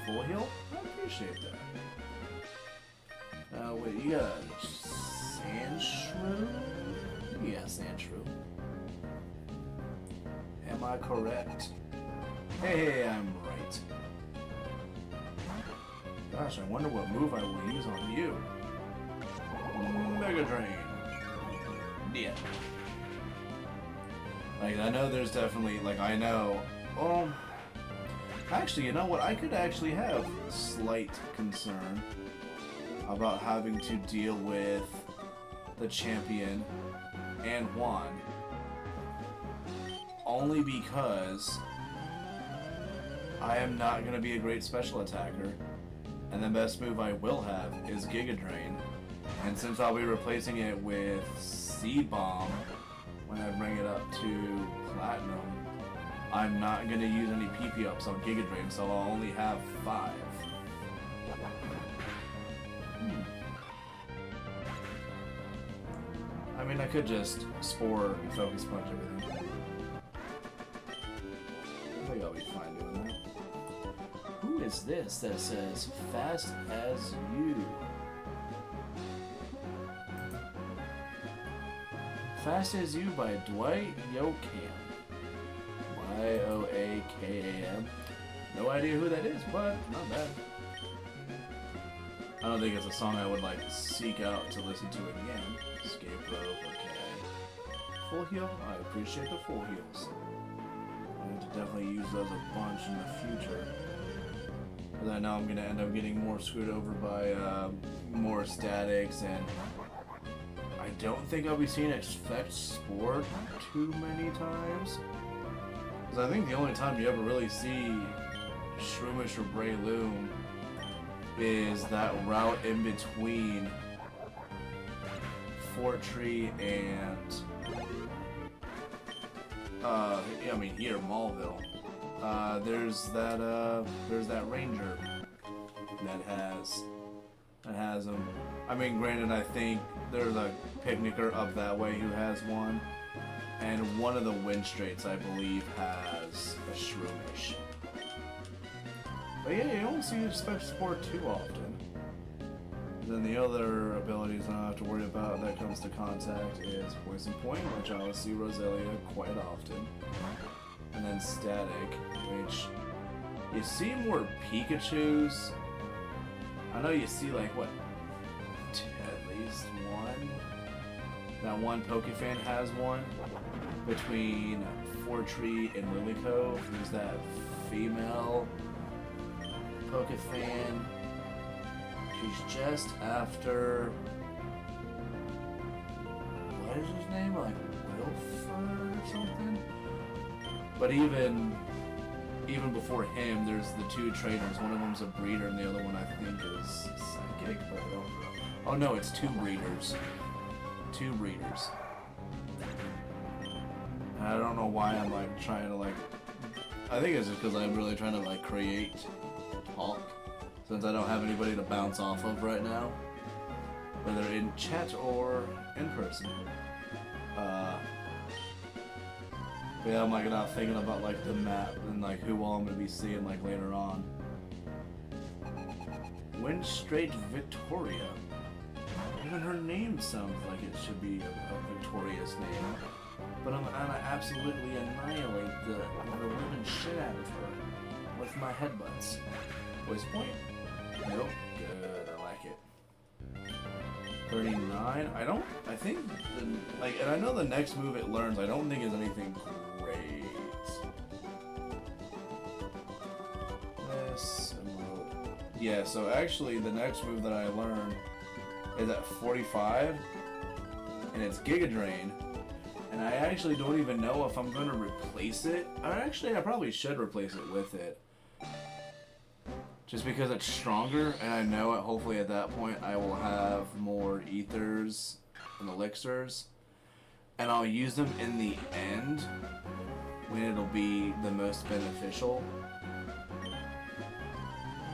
Full heal? I appreciate that. Wait, you got Sand Shrew? Yeah, Sand Shrew. Am I correct? Hey, I'm right. Gosh, I wonder what move I will use on you. Mega Drain. Yeah. Like, I know there's definitely, like, I know... actually, you know what? I could actually have slight concern about having to deal with the champion and Juan. Only because I am not going to be a great special attacker. And the best move I will have is Giga Drain. And since I'll be replacing it with Seed Bomb when I bring it up to Platinum, I'm not going to use any PP ups on Giga Drain, so I'll only have 5. I mean, I could just Spore and Focus Punch everything. I think I'll be fine doing that. Who is this that says Fast as You? Fast as You by Dwight Yoakam. Yoakam. No idea who that is, but not bad. I don't think it's a song I would like seek out to listen to again. Escape Rope, okay. Full heal? I appreciate the full heals. I need to definitely use those a bunch in the future. Because I know I'm going to end up getting more screwed over by more statics, and I don't think I'll be seeing Expect Spore too many times. Because I think the only time you ever really see Shroomish or Breloom is that route in between Fort Tree and I mean here, Maulville. There's that ranger that has them. I mean, granted, I think there's a picnicker up that way who has one, and one of the wind straits, I believe, has a Shroomish. But yeah, you don't see Expect Spore too often. Then the other abilities I don't have to worry about that comes to contact is Poison Point, which I will see Roselia quite often. And then Static, which you see more Pikachus. I know you see like what, at least one? That one Pokefan has one. Between Fortree and Lily Cove, there's that female Pokefan. She's just after, what is his name? Like Wilford or something? But even before him, there's the 2 trainers. One of them's a breeder, and the other one I think is psychic, but I don't know. Oh no, it's 2 breeders. 2 breeders. And I don't know why I'm like trying to like. I think it's just because I'm really trying to like create talk, since I don't have anybody to bounce off of right now, whether in chat or in person. But yeah, I'm like not thinking about like the map and like who all I'm gonna be seeing like later on. Wind Straight Victoria. Even her name sounds like it should be a victorious name. But I'm gonna absolutely annihilate the living shit out of her with my headbutts. Voice point? Nope. Good, I like it. 39? I think, like, and I know the next move it learns, I don't think is anything great. This, yeah, so actually the next move that I learned is at 45, and it's Giga Drain, and I actually don't even know if I'm going to replace it. I probably should replace it with it. Just because it's stronger, and I know hopefully at that point I will have more ethers and elixirs, and I'll use them in the end when it'll be the most beneficial.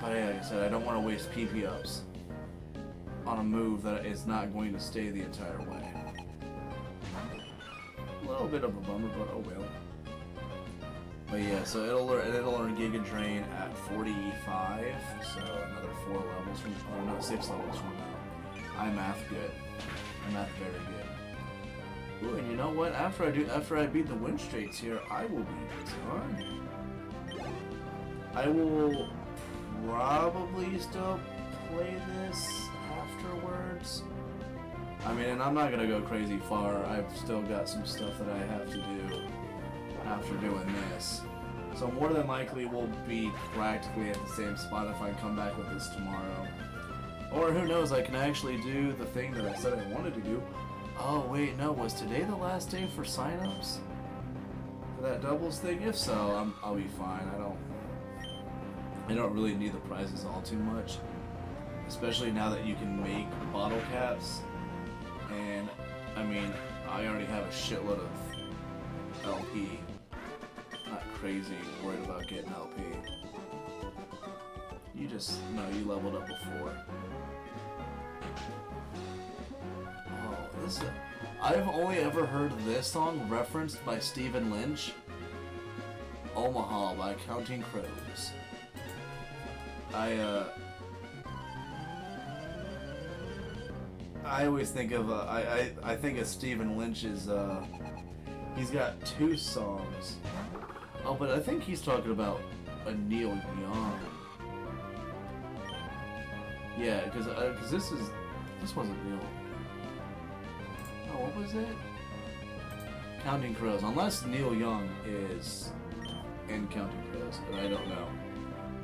But yeah, like I said, I don't want to waste PP ups on a move that is not going to stay the entire way. little bit of a bummer, but oh well. But yeah, so it'll learn Giga Drain at 45, so another 4 levels from, oh no, 6 levels from now. I math good. I math very good. Ooh, and you know what? After I beat the win streaks here, I will be done. I will probably still play this afterwards. I mean, and I'm not gonna go crazy far. I've still got some stuff that I have to do after doing this. So more than likely we'll be practically at the same spot if I come back with this tomorrow. Or who knows, I can actually do the thing that I said I wanted to do. Oh wait, no, was today the last day for signups? For that doubles thing? If so, I'll be fine. I don't really need the prizes all too much. Especially now that you can make bottle caps. And, I mean, I already have a shitload of LP. Not crazy worried about getting LP. You leveled up before. I've only ever heard this song referenced by Stephen Lynch. Omaha by Counting Crows. I always think of I think of Stephen Lynch's he's got 2 songs. Oh, but I think he's talking about a Neil Young. Yeah, because this wasn't Neil. What was it? Counting Crows. Unless Neil Young is in Counting Crows, but I don't know.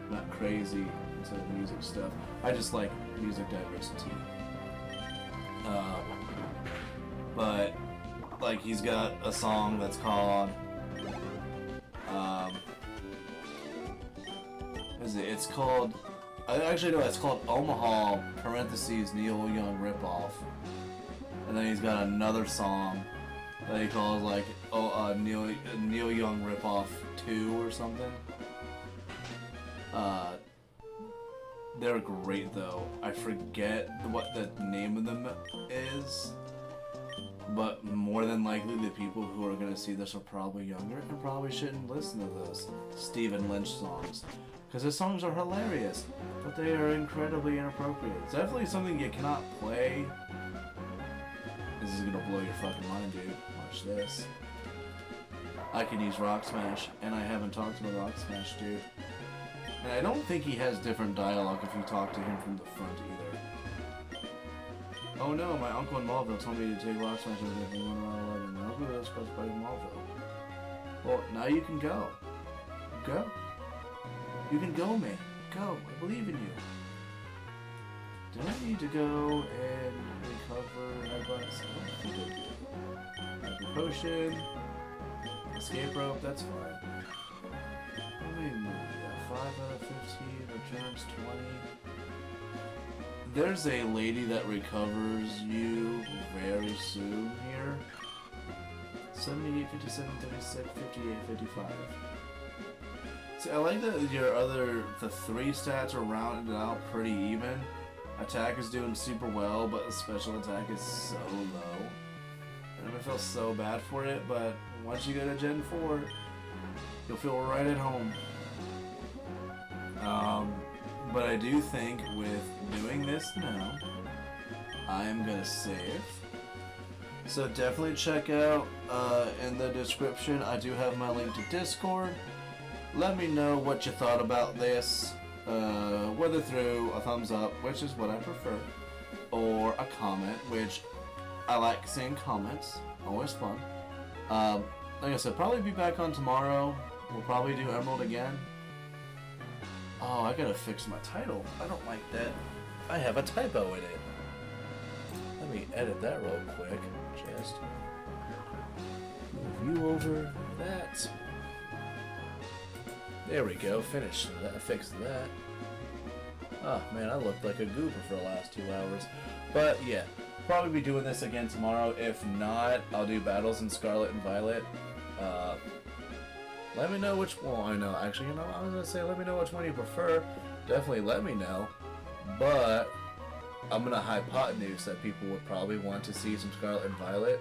I'm not crazy into music stuff. I just like music diversity. But like he's got a song that's called it's called it's called Omaha parentheses Neil Young ripoff. And then he's got another song that he calls like Neil Young ripoff 2 or something. They're great though. I forget what the name of them is, but more than likely the people who are gonna see this are probably younger and probably shouldn't listen to those Stephen Lynch songs, because his songs are hilarious, but they are incredibly inappropriate. It's definitely something you cannot play. This is gonna blow your fucking mind, dude. Watch this. I can use Rock Smash, and I haven't talked to the Rock Smash dude. And I don't think he has different dialogue if you talk to him from the front either. Oh no, my uncle in Malville told me to take Rock Smash with me when I was 11. My uncle lives close by Malville. Well, now you can go. Go. You can go, man. Go. I believe in you. Do I need to go and recover headbutts? I don't think I do. Hyper potion. Escape rope, that's fine. What do we move? 5 out of 15, returns 20. There's a lady that recovers you very soon here. 78, 57, 36, 58, 55. See, I like that the 3 stats are rounded out pretty even. Attack is doing super well, but the special attack is so low. And I feel so bad for it, but once you go to Gen 4, you'll feel right at home. But I do think with doing this now, I am gonna save. So definitely check out in the description, I do have my link to Discord. Let me know what you thought about this, whether through a thumbs up, which is what I prefer, or a comment, which I like seeing comments, always fun. Like I said, probably be back on tomorrow. We'll probably do Emerald again. Oh, I gotta fix my title. I don't like that. I have a typo in it. Let me edit that real quick. Just move you over that. There we go. Finish that. Fix that. Oh man, I looked like a goober for the last 2 hours. But yeah, probably be doing this again tomorrow. If not, I'll do battles in Scarlet and Violet. Let me know which one. I know. Actually, you know, I was gonna say let me know which one you prefer. Definitely let me know. But I'm gonna hypotenuse that people would probably want to see some Scarlet and Violet.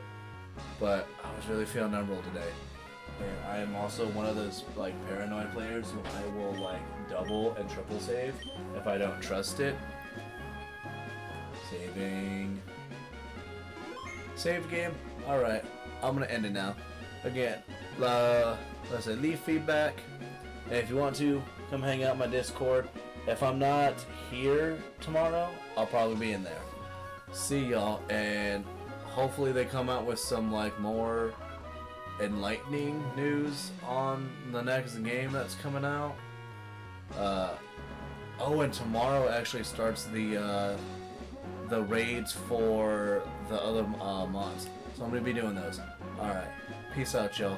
but I was really feeling Emerald today. And I am also one of those like paranoid players who I will like double and triple save if I don't trust it. Saving. Save game. Alright, I'm gonna end it now. Again, let's say leave feedback. And if you want to, come hang out in my Discord. If I'm not here tomorrow, I'll probably be in there. See y'all, and hopefully they come out with some like more enlightening news on the next game that's coming out. Oh, and tomorrow actually starts the raids for the other mods, so I'm gonna be doing those. All right, peace out, y'all.